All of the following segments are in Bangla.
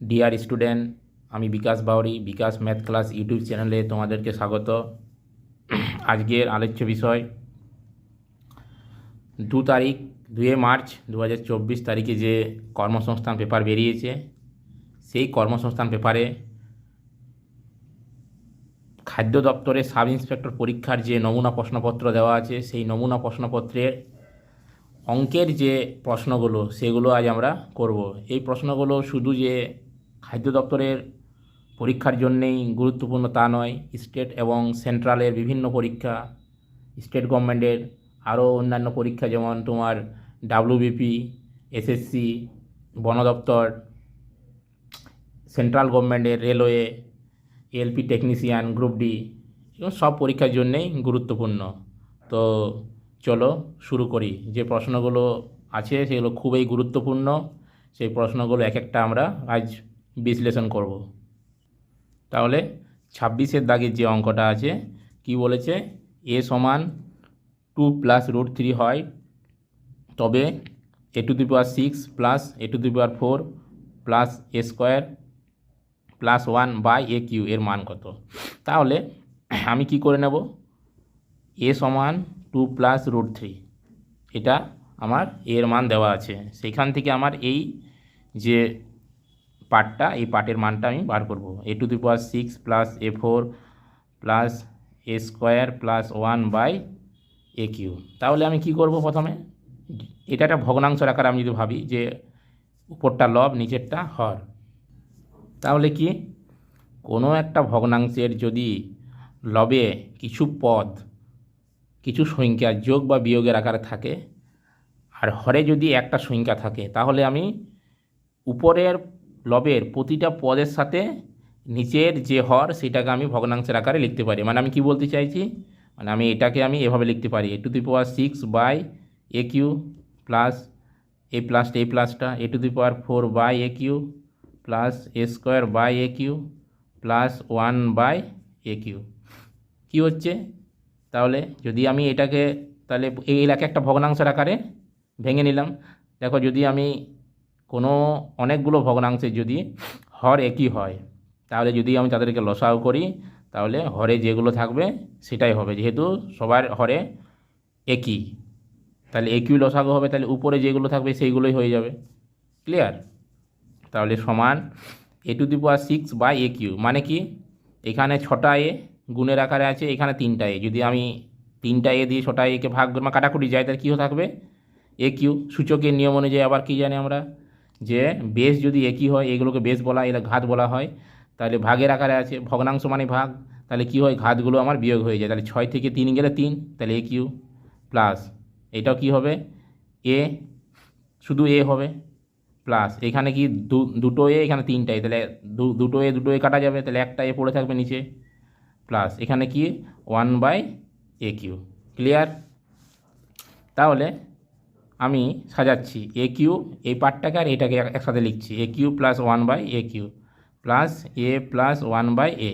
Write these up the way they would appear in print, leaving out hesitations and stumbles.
ডিয়ার স্টুডেন্ট, আমি বিকাশ বাউরি, বিকাশ ম্যাথ ক্লাস ইউটিউব চ্যানেলে তোমাদেরকে স্বাগত। আজকের আলোচ্য বিষয় 2 মার্চ 2024 তারিখে যে কর্মসংস্থান পেপার বেরিয়েছে, সেই কর্মসংস্থান পেপারে খাদ্য দপ্তরের সাব ইন্সপেক্টর পরীক্ষার যে নমুনা প্রশ্নপত্র দেওয়া আছে, সেই নমুনা প্রশ্নপত্রের অঙ্কের যে প্রশ্নগুলো সেগুলো আজ আমরা করব। এই প্রশ্নগুলো শুধু যে খাদ্য দপ্তরের পরীক্ষার জন্যেই গুরুত্বপূর্ণ তা নয়, স্টেট এবং সেন্ট্রালের বিভিন্ন পরীক্ষা, স্টেট গভর্নমেন্টের আরও অন্যান্য পরীক্ষা, যেমন তোমার ডাব্লিউবিপি, এসএসসি, বন দপ্তর, সেন্ট্রাল গভর্নমেন্টের railway, LP technician, group D, এবং সব পরীক্ষার জন্যেই গুরুত্বপূর্ণ। তো চলো শুরু করি। যে প্রশ্নগুলো আছে সেগুলো খুবই গুরুত্বপূর্ণ। সেই প্রশ্নগুলো এক একটা আমরা আজ বিশ্লেষণ করব। তাহলে 26-এর দাগের যে অঙ্কটা আছে, কি বলেছে, এ সমান 2+√3 হয়, তবে a⁴ plus a⁴ plus a² plus 1/aq এর মান কত? তাহলে আমি কি করে নেব, এ সমান 2+√3, এটা আমার এর মান দেওয়া আছে, সেইখান থেকে আমার এই যে পার্টটা, এই পার্টের মানটা আমি বার করব। a⁴ plus a4 plus a² plus 1/aq। তাহলে আমি কি করব, প্রথমে এটা একটা ভগ্নাংশ আকারে আমি যদি ভাবি যে উপরটা লব নিচেরটা হর, তাহলে কি কোনো একটা ভগ্নাংশের যদি লবে কিছু পদ, কিছু সংখ্যা যোগ বা বিয়োগের আকারে থাকে, আর হরে যদি একটা সংখ্যা থাকে, তাহলে আমি উপরের লবের প্রতিটা পদের সাথে নিচের যে হর সেটাকে আমি ভগ্নাংশের আকারে লিখতে পারি। মানে আমি কি বলতে চাইছি, মানে আমি এটাকে আমি এভাবে লিখতে পারি, a⁴ প্লাস এ প্লাসটা, এই প্লাসটা a⁴ plus a² plus 1/aq কী হচ্ছে। তাহলে যদি আমি এটাকে, তাহলে এই এলাকা একটা ভগ্নাংশের আকারে ভেঙে নিলাম। দেখো, যদি আমি কোনো অনেকগুলো ভগ্নাংশের যদি হর একই হয়, তাহলে যদি আমি তাদেরকে লসাগু করি, তাহলে হরে যেগুলো থাকবে সেটাই হবে, যেহেতু সবার হরে একই, তাহলে একই লসাগু হবে, তাহলে উপরে যেগুলো থাকবে সেইগুলোই হয়ে যাবে। ক্লিয়ার? তাহলে সমান a⁴ মানে কি, এখানে 6টা এ গুণের আকারে আছে, এখানে 3টা এ, যদি আমি 3টা এ দিয়ে 6টা একে ভাগ কাটাকুটি যায়, তাহলে কী থাকবে, AQ। সূচকের নিয়ম অনুযায়ী আবার কি জানি আমরা, যে বেস যদি একই হয়, এগুলোকে বেস বলা, এগুলো ঘাত বলা হয়, তাহলে ভাগের আকারে আছে, ভগ্নাংশ মানে ভাগ, তাহলে কি হয়, ঘাতগুলো আমার বিয়োগ হয়ে যায়, তাহলে 6 থেকে 3 গেলে 3, তাহলে AQ প্লাস এটাও কি হবে, এ, শুধু এ হবে, প্লাস এখানে কি দুটো এ, এখানে 3টাই, তাহলে দুটো এ কাটা যাবে, তাহলে একটা এ পড়ে থাকবে নিচে, প্লাস এখানে কি 1/aq। ক্লিয়ার? তাহলে আমি সাজাচ্ছি AQ, এই পার্টটাকে আর এটাকে একসাথে লিখছি, AQ plus 1/aq plus a plus 1/a।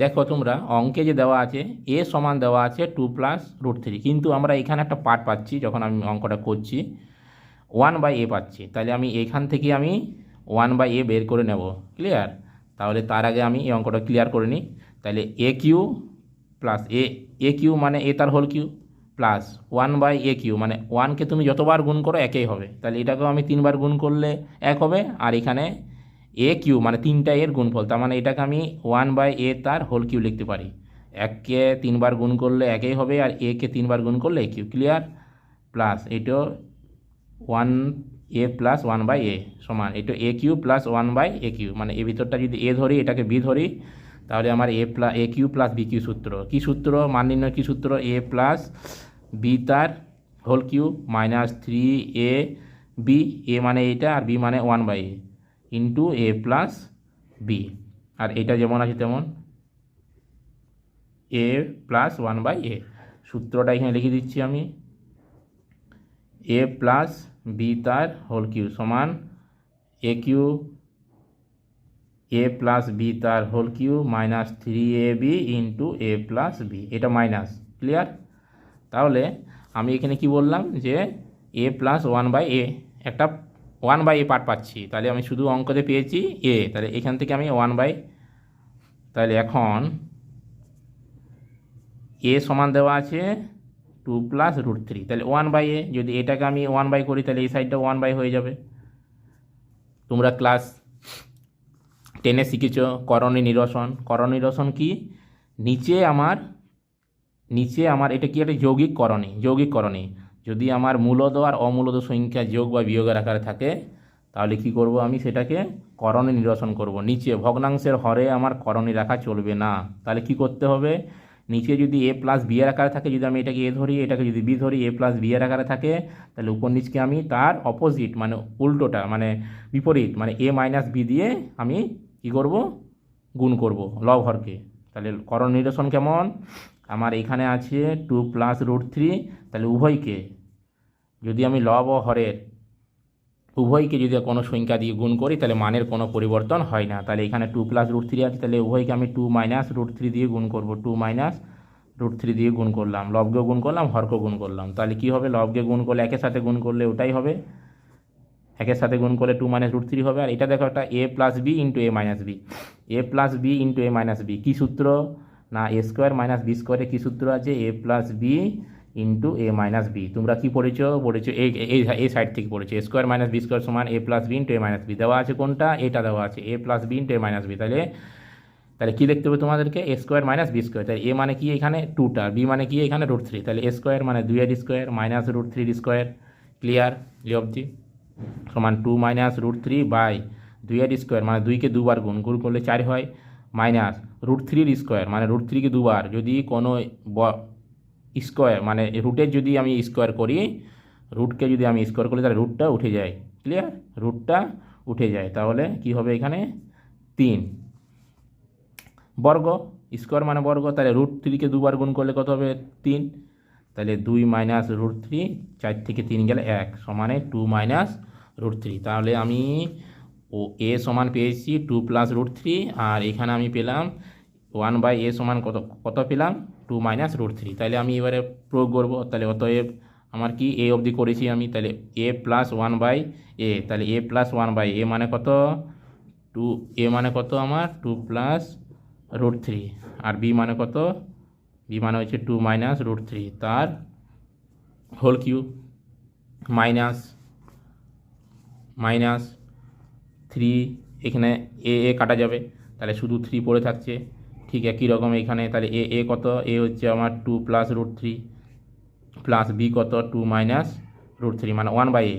দেখো তোমরা অঙ্কে যে দেওয়া আছে a সমান দেওয়া আছে 2+√3, কিন্তু আমরা এখানে একটা পার্ট পাচ্ছি, যখন আমি অঙ্কটা করছি 1/a পাচ্ছি, তাহলে আমি এখান থেকে আমি 1/a বের করে নেব। ক্লিয়ার? তাহলে তার আগে আমি এই অঙ্কটা ক্লিয়ার করে নিই। তাহলে AQ প্লাস AQ মানে a তার হোল কিউ, প্লাস 1/aq মানে 1কে তুমি যতবার গুণ করো একই হবে, তাহলে এটাকেও আমি 3বার গুণ করলে 1 হবে, আর এখানে AQ মানে 3টা এর গুণফল, তার মানে এটাকে আমি 1/a তার হোল কিউ লিখতে পারি। 1কে 3বার গুণ করলে একই হবে, আর a-কে 3বার গুণ করলে AQ। ক্লিয়ার? প্লাস এটাও 1a প্লাস 1/a সমান এটা AQ প্লাস 1/aq, মানে এ ভিতরটা যদি a ধরি, এটাকে b ধরি, তাহলে আমার AQ প্লাস BQ সূত্র, কী সূত্র, মান নির্ণয় কী সূত্র, a প্লাস b তার whole cube minus 3ab, a মানে এটা আর b মানে 1/a into a plus b, আর এটা যেমন আছে তেমন a প্লাস 1/a। সূত্রটা এখানে লিখে দিচ্ছি আমি, a প্লাস b তার হোল কিউ সমান AQ a প্লাস b তার whole cube minus 3ab into a plus b, এটা মাইনাস। ক্লিয়ার? তাহলে আমি এখানে কি বললাম, যে a প্লাস 1/a একটা ওয়ান বাই এ পার্ট পাচ্ছি, তাহলে আমি শুধু অঙ্কতে পেয়েছি এ, তাহলে এখান থেকে আমি ওয়ান বাই, তাহলে এখন এ সমান দেওয়া আছে 2+√3, তাহলে ওয়ান বাই এ, যদি এটাকে আমি ওয়ান বাই করি তাহলে এই সাইডটা ওয়ান বাই হয়ে যাবে। তোমরা ক্লাস 10-এ শিখেছ করণী নিরসন। করণী নিরসন কি, নিচে আমার এটা কি একটা যৌগিক করণী, যদি আমার মূলদ আর অমূলদ সংখ্যা যোগ বা বিয়োগের আকারে থাকে তাহলে কি করব, আমি সেটাকে করণী নিরসন করব। নিচে ভগ্নাংশের হরে আমার করণী রাখা চলবে না, তাহলে কি করতে হবে, নিচে যদি এ প্লাস বি এর আকারে থাকে, যদি আমি এটাকে এ ধরি, এটাকে যদি বি ধরি, এ প্লাস বি এর আকারে থাকে, তাহলে উপর নিচকে আমি তার অপোজিট মানে উল্টোটা মানে বিপরীত মানে এ মাইনাস বি দিয়ে আমি কি করব, গুণ করব লব হরকে। তাহলে করণ নিরসন কেমন, আমার এখানে আছে 2+√3, তাহলে উভয়কে যদি আমি লব ও হরের উভয়কে যদি কোনো সংখ্যা দিয়ে গুণ করি তাহলে মানের কোনো পরিবর্তন হয় না। তাহলে এখানে 2+√3 আছে, তাহলে উভয়কে আমি 2-√3 দিয়ে গুণ করব, 2-√3 দিয়ে গুণ করলাম, লবকে গুণ করলাম, হরকে গুণ করলাম। তাহলে কি হবে, লবকে গুণ করলে একের সাথে গুণ করলে ওটাই হবে, একের সাথে গুণ করলে 2-√3 হবে। আর এটা দেখো একটা a plus B into A minus b, a plus B into A minus b, কী সূত্র না a² - b² কী সূত্র আছে, a plus B into A minus b. তোমরা কী পড়েছো এই সাইড থেকে পড়েছো, a² - b² সমান a plus B into A minus B. দেওয়া আছে কোনটা, এটা দেওয়া আছে a plus B into A minus B. তাহলে কী লিখতে হবে তোমাদেরকে, a² - b², তাহলে a মানে কি এখানে 2টা, b মানে কি এখানে √3, তাহলে a² মানে 2r² মাইনাস √3r²। ক্লিয়ার, এই অবধি সমান 2-√3 বাই 2r² মানে 2কে দুবার গুণ করলে 4 হয়, মাইনাস √3r² মানে √3কে দুবার, যদি কোনো স্কোয়ার মানে রুটের যদি আমি স্কোয়ার করি, রুটকে যদি আমি স্কোয়ার করি তাহলে রুটটা উঠে যায়। ক্লিয়ার, রুটটা উঠে যায়, তাহলে কি হবে এখানে 3 বর্গ, স্কোয়ার মানে বর্গ, তাহলে √3কে দুবার গুণ করলে কত হবে 3, তাহলে 2-√3, 4 থেকে 3 গেলে 1 সমানে 2-√3। তাহলে আমি এ সমান পেয়েছি 2+√3, আর এখানে আমি পেলাম 1/a সমান কত পেলাম 2-√3। তাহলে আমি এবারে প্রয়োগ করবো, তাহলে অতএব আমার কি এ অবধি করেছি আমি, তাহলে a প্লাস 1/a, তাহলে a প্লাস 1/a মানে কত 2, a মানে কত আমার 2+√3, আর b মানে কত, b মানে হচ্ছে 2-√3 তার হোল কিউব, মাইনাস 3, এখানে এ কাটা যাবে, তাহলে শুধু 3 পড়ে থাকছে। ঠিক একই রকম এখানে, তাহলে এ কত, এ হচ্ছে আমার 2+√3 প্লাস বি কত 2-√3 মানে 1/a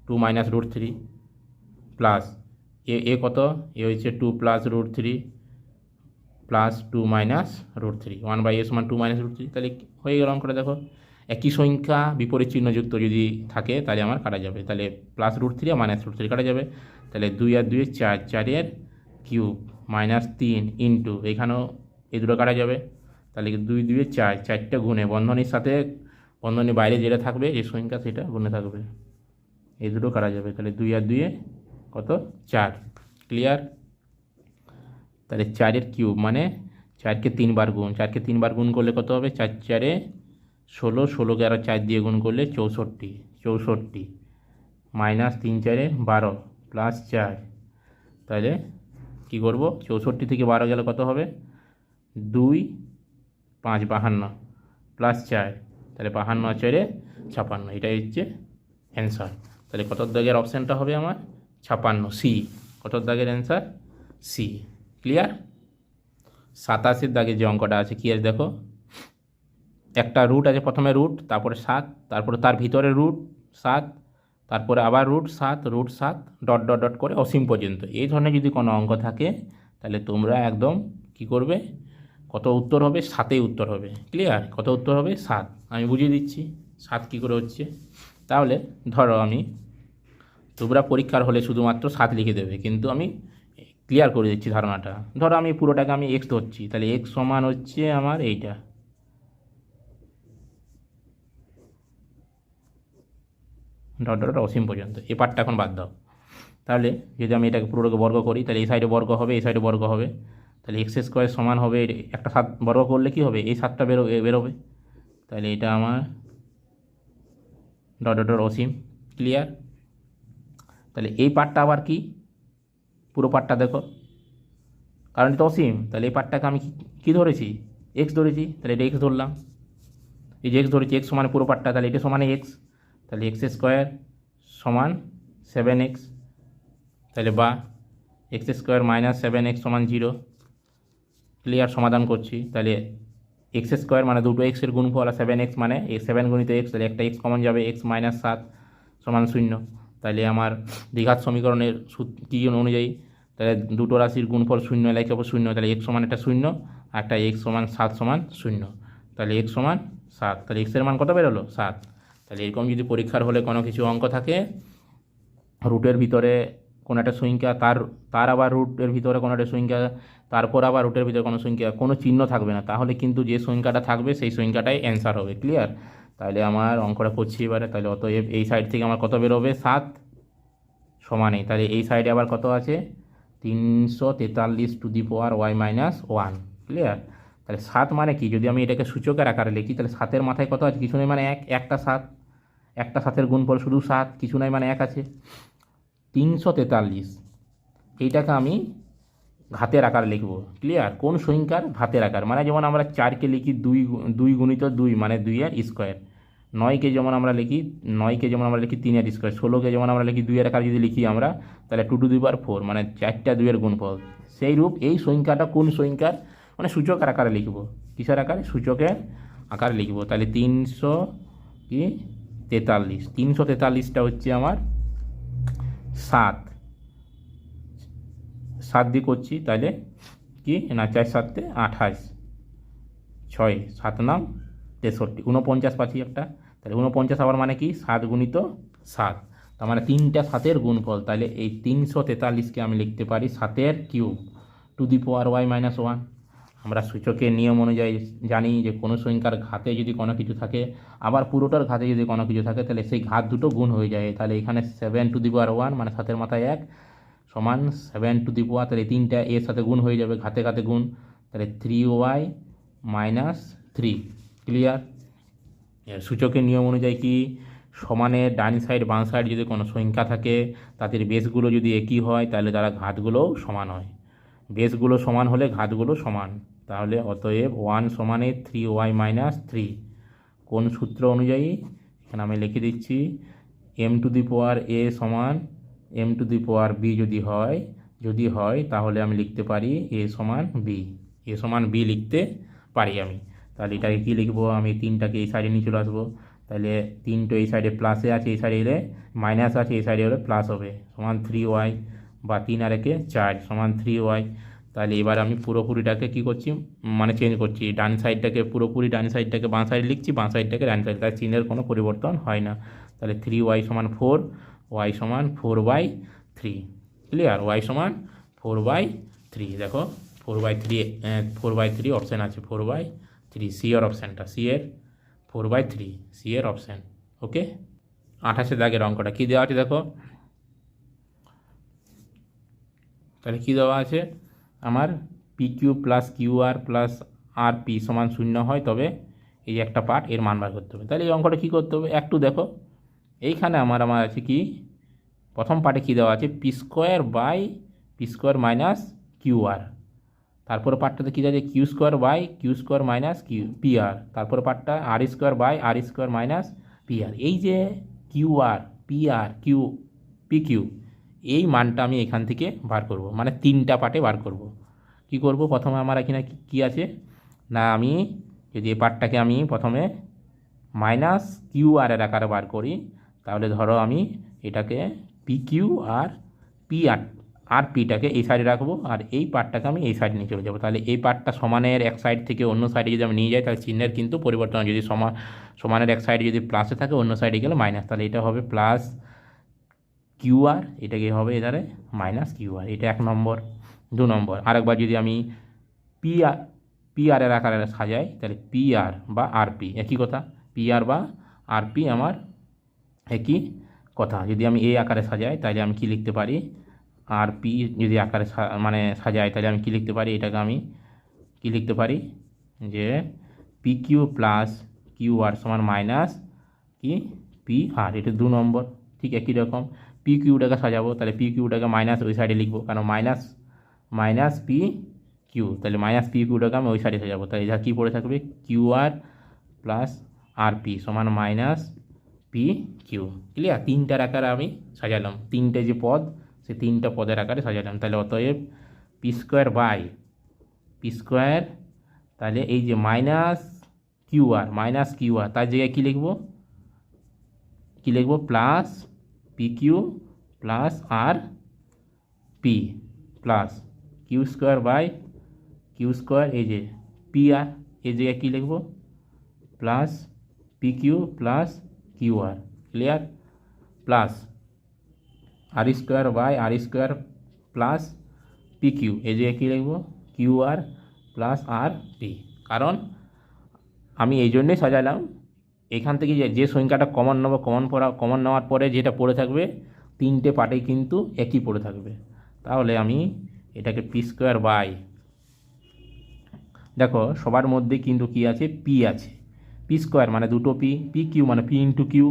2-√3 প্লাস এ কত, এ হচ্ছে 2+√3 প্লাস 2-√3, 1/a সমান 2-√3। তাহলে হয়ে গেল অঙ্কটা। দেখো একই সংখ্যা বিপরীত চিহ্নযুক্ত যদি থাকে তাহলে আমার কাটা যাবে, তাহলে +√3 আর -√3 কাটা যাবে, তাহলে 2 আর 2 4, 4-এর কিউব -3 ইন্টু এখানেও এই দুটো কাটা যাবে, তাহলে 2 2 4, 4টা গুণে বন্ধনীর সাথে বন্ধনীর বাইরে যেটা থাকবে যে সংখ্যা সেটা গুণে থাকবে, এই দুটো কাটা যাবে, তাহলে 2 আর 2 কত 4। ক্লিয়ার, তাহলে 4-এর কিউব মানে 4কে 3 বার গুণ, 4কে 3 বার গুণ করলে কত হবে 4 4-এ 16, 16কে আরও 4 দিয়ে গুণ করলে 64 মাইনাস 3 4-এ 12 প্লাস 4, তাহলে কী করবো 64 থেকে 12 গেলে কত হবে 2 5 52 প্লাস 4, তাহলে 52 আর 4-এ 56, এটাই হচ্ছে অ্যান্সার। তাহলে কত দাগের অপশানটা হবে আমার 56, সি। কত দাগের অ্যান্সার সি। ক্লিয়ার, 87-এর দাগে যে অঙ্কটা আছে কি আছে দেখো, একটা রুট আছে, প্রথমে রুট, তারপরে 7, তারপরে তার ভিতরে রুট 7, তারপরে আবার √7 √7 ডট ডট ডট করে অসীম পর্যন্ত। এই ধরনের যদি কোনো অঙ্ক থাকে তাহলে তোমরা একদম কি করবে, কত উত্তর হবে 7-এই উত্তর হবে। ক্লিয়ার, কত উত্তর হবে 7। আমি বুঝিয়ে দিচ্ছি 7 কী করে হচ্ছে। তাহলে ধরো তোমরা পরীক্ষার হলে শুধুমাত্র 7 লিখে দেবে, কিন্তু আমি ক্লিয়ার করে দিচ্ছি ধারণাটা। ধরো আমি পুরোটাকে আমি এক্স ধরছি, তাহলে এক্স সমান হচ্ছে আমার এইটা, ডট ডট অসীম পর্যন্ত। এই পার্টটা এখন বাদ দাও। তাহলে যদি আমি এটাকে পুরোটাকে বর্গ করি তাহলে এই সাইডে বর্গ হবে, এই সাইডে বর্গ হবে, তাহলে x² সমান হবে একটা 7 বর্গ করলে কি হবে এই 7টা বেরোবে, তাহলে এটা আমার ডট ডট অসীম। ক্লিয়ার, তাহলে এই পার্টটা আবার কি, পুরো পার্টটা দেখো, কারণ এটা অসীম, তাহলে এই পার্টটাকে আমি কী ধরেছি, এক্স ধরেছি, তাহলে এটা এক্স ধরলাম, এই যে এক্স ধরেছি, এক্স সমান পুরো পার্টটা, তাহলে এটা সমানে এক্স, তাহলে এক্স স্কোয়ার সমান 7x, তাহলে বা এক্স স্কোয়ার মাইনাস 7x সমান 0। ক্লিয়ার, সমাধান করছি। তাহলে এক্স স্কোয়ার মানে দুটো এক্সের গুণফল, আর 7x মানে 7 গুণিত এক্স, তাহলে একটা এক্স কমন যাবে, এক্স মাইনাস 7 সমান 0। তাহলে আমার দ্বিঘাত সমীকরণের কী অনুযায়ী, তাহলে দুটো রাশির গুণফল 0 এলাকা 0, তাহলে এক্স সমান একটা 0, আর একটা এক্স সমান 7 সমান 0, তাহলে এক্স সমান 7, তাহলে এক্সের মান কত বেরোলো 7। তাহলে এরকম যদি পরীক্ষার হলে কোনো কিছু অঙ্ক থাকে, রুটের ভিতরে কোনো একটা সংখ্যা, তার আবার রুটের ভিতরে কোনো একটা সংখ্যা, তারপর আবার রুটের ভিতরে কোনো সংখ্যা, কোনো চিহ্ন থাকবে না, তাহলে কিন্তু যে সংখ্যাটা থাকবে সেই সংখ্যাটাই অ্যান্সার হবে। ক্লিয়ার, তাহলে আমার অঙ্কটা করছি এবারে। তাহলে অতএব এই সাইড থেকে আমার কত বেরোবে 7 সমানে, তাহলে এই সাইডে আবার কত আছে 343 two the power y minus 1। Clear, তাহলে 7 মানে কি, যদি আমি এটাকে সূচকের আকারে লিখি, তাহলে 7-এর মাথায় কত আছে, কিছু নেই মানে একটা 7, একটা 7-এর গুণফল শুধু 7, কিছু নাই মানে 1 আছে, 343। এইটাকে আমি ঘাতের আকার লিখব। ক্লিয়ার, কোন সংখ্যার ঘাতের আকার, মানে যেমন আমরা 4কে লিখি 2 গুণিত 2 মানে 2-এর স্কোয়ার, 9কে যেমন আমরা লিখি 3-এর স্কোয়ার, 16কে যেমন আমরা লিখি 2-এর আকার যদি লিখি আমরা, তাহলে 2 টু দি পাওয়ার 4 মানে 4টা 2-এর গুণফল। সেই রূপ এই সংখ্যাটা কোন সংখ্যার, মানে সূচকের আকারে লিখব। কিসের আকারে, সূচকের আকারে লিখব। তাহলে 343টা হচ্ছে আমার 7 দিয়ে করছি, তাহলে কি না 4 7 28, 6 7 নাম 63, 49 পাচ্ছি একটা, তাহলে 49 আবার মানে কি 7 গুণিত 7, তার মানে 3টা 7-এর গুণফল। তাহলে এই 343কে আমি লিখতে পারি 7-এর cube to the power y minus 1। আমরা সূচকের নিয়ম অনুযায়ী জানি যে কোনো সংখ্যার ঘাতে যদি কোনো কিছু থাকে, আবার পুরোটার ঘাতে যদি কোনো কিছু থাকে, তাহলে সেই ঘাত দুটো গুণ হয়ে যায়। তাহলে এখানে 7 টু দি পাওয়ার 1 মানে 7-এর মাথায় 1 সমান 7 টু দি পাওয়ার, তাহলে 3টা এর সাথে গুণ হয়ে যাবে, ঘাতে ঘাতে গুণ, তাহলে 3y মাইনাস 3। ক্লিয়ার, সূচকের নিয়ম অনুযায়ী কি, সমানের ডান সাইড বাম সাইড যদি কোনো সংখ্যা থাকে, তাদের বেসগুলো যদি একই হয়, তাহলে তারা ঘাতগুলোও সমান হয়। বেসগুলো সমান হলে ঘাতগুলো সমান, তাহলে অতএব 1 সমানে 3y মাইনাস 3। কোন সূত্র অনুযায়ী, এখানে আমি লিখে দিচ্ছি, m two the power a সমান m two the power b যদি হয় তাহলে আমি লিখতে পারি a সমান b লিখতে পারি আমি। তাহলে এটাকে কী লিখবো, আমি 3টাকে এই সাইডে নিয়ে চলে আসবো, তাহলে 3টো এই সাইডে প্লাসে আছে, এই সাইডে এলে মাইনাস আছে, এই সাইডে হলে প্লাস হবে, সমান 3y বা 3 আর 1 4 সমান 3y। তাহলে এবার আমি পুরোপুরিটাকে কী করছি, মানে চেঞ্জ করছি, ডান সাইডটাকে বাঁ সাইড লিখছি, বাঁ সাইডটাকে ডান সাইড, তার চিহ্নের কোনো পরিবর্তন হয় না। তাহলে 3y সমান 4, y সমান 4/3। ক্লিয়ার, y সমান 4/3। দেখো 4/3 অপশান আছে, 4/3 সি এর অপশানটা, সি এর অপশান। ওকে, 28 দাগের অঙ্কটা কী দেওয়া আছে দেখো, তাহলে কী দেওয়া আছে আমার, PQ plus QR plus RP সমান 0 হয়, তবে এই একটা পার্ট এর মান বার করতে হবে। তাহলে এই অঙ্কটা কী করতে হবে, একটু দেখো, এইখানে আমার আছে কি, প্রথম পার্টে কী দেওয়া আছে, পি স্কোয়ার মাইনাস QR, তারপরে পার্টটাতে কী আছে, কিউ স্কোয়ার মাইনাস PR, তারপরে পার্টটা আর স্কোয়ার মাইনাস PR। এই যে QR PR PQ, এই মানটা আমি এখান থেকে বার করব, মানে 3টা পার্টে বার করব। কি করব, প্রথমে আমার এখানে কী আছে না, আমি যদি এই পার্টটাকে আমি প্রথমে মাইনাস QR এর আকারে বার করি, তাহলে ধরো আমি এটাকে PQ আর পিটাকে এই সাইডে রাখবো, আর এই পার্টটাকে আমি এই সাইডে নিয়ে চলে যাবো। তাহলে এই পার্টটা সমানের এক সাইড থেকে অন্য সাইডে যদি আমি নিয়ে যাই, তাহলে চিহ্নের কিন্তু পরিবর্তন, যদি সমানের এক সাইডে যদি প্লাসে থাকে, অন্য সাইডে গেলে মাইনাস, তাহলে এটা হবে প্লাস QR, এটাকে হবে এধারে মাইনাস QR। এটা 1 নম্বর। 2 নম্বর, আরেকবার যদি আমি PR এর আকারে সাজাই, তাহলে PR বা RP একই কথা, PR বা RP আমার একই কথা। যদি আমি এই আকারে সাজাই, তাহলে আমি কি লিখতে পারি, RP যদি আকারে মানে সাজাই, তাহলে আমি কি লিখতে পারি, এটাকে আমি কি লিখতে পারি, যে PQ প্লাস QR সমান মাইনাস কি PR, এটা 2 নম্বর। ঠিক একই রকম পি কিউটাকে সাজাবো, তাহলে পি কিউটাকে মাইনাস ওই সাইডে লিখবো, কারণ মাইনাস মাইনাস পি কিউ, তাহলে মাইনাস পি কিউটাকে আমি ওই সাইডে সাজাবো। তাহলে এটা কী পড়ে থাকবে, Q R plus R P সমান মাইনাস পি কিউ। ক্লিয়ার? তিনটার আকারে আমি সাজালাম, তিনটে যে পদ সে তিনটা পদের আকারে সাজালাম। তাহলে অতএব P square by P square, তাহলে এই যে মাইনাস কিউ আর তার জায়গায় কী লিখবো, plus P Q plus R P plus Q square by Q square, এই যে পি আর এই জায়গায় কী লিখবো, plus P Q plus Q R. Clear? Plus R square by R square plus P Q, এই জায়গায় কী লিখবো, Q R plus R P. কারণ আমি এই জন্যই সাজালাম, এখান থেকে যে সংখ্যাটা কমন নেবো, কমন নেওয়ার পরে যেটা পড়ে থাকবে তিনটে পার্টেই কিন্তু একই পড়ে থাকবে। তাহলে আমি এটাকে পি স্কোয়ার বাই, দেখো সবার মধ্যে কিন্তু কি আছে, পি আছে, পি স্কোয়ার মানে দুটো পি, পি কিউ মানে পি ইন্টু কিউ,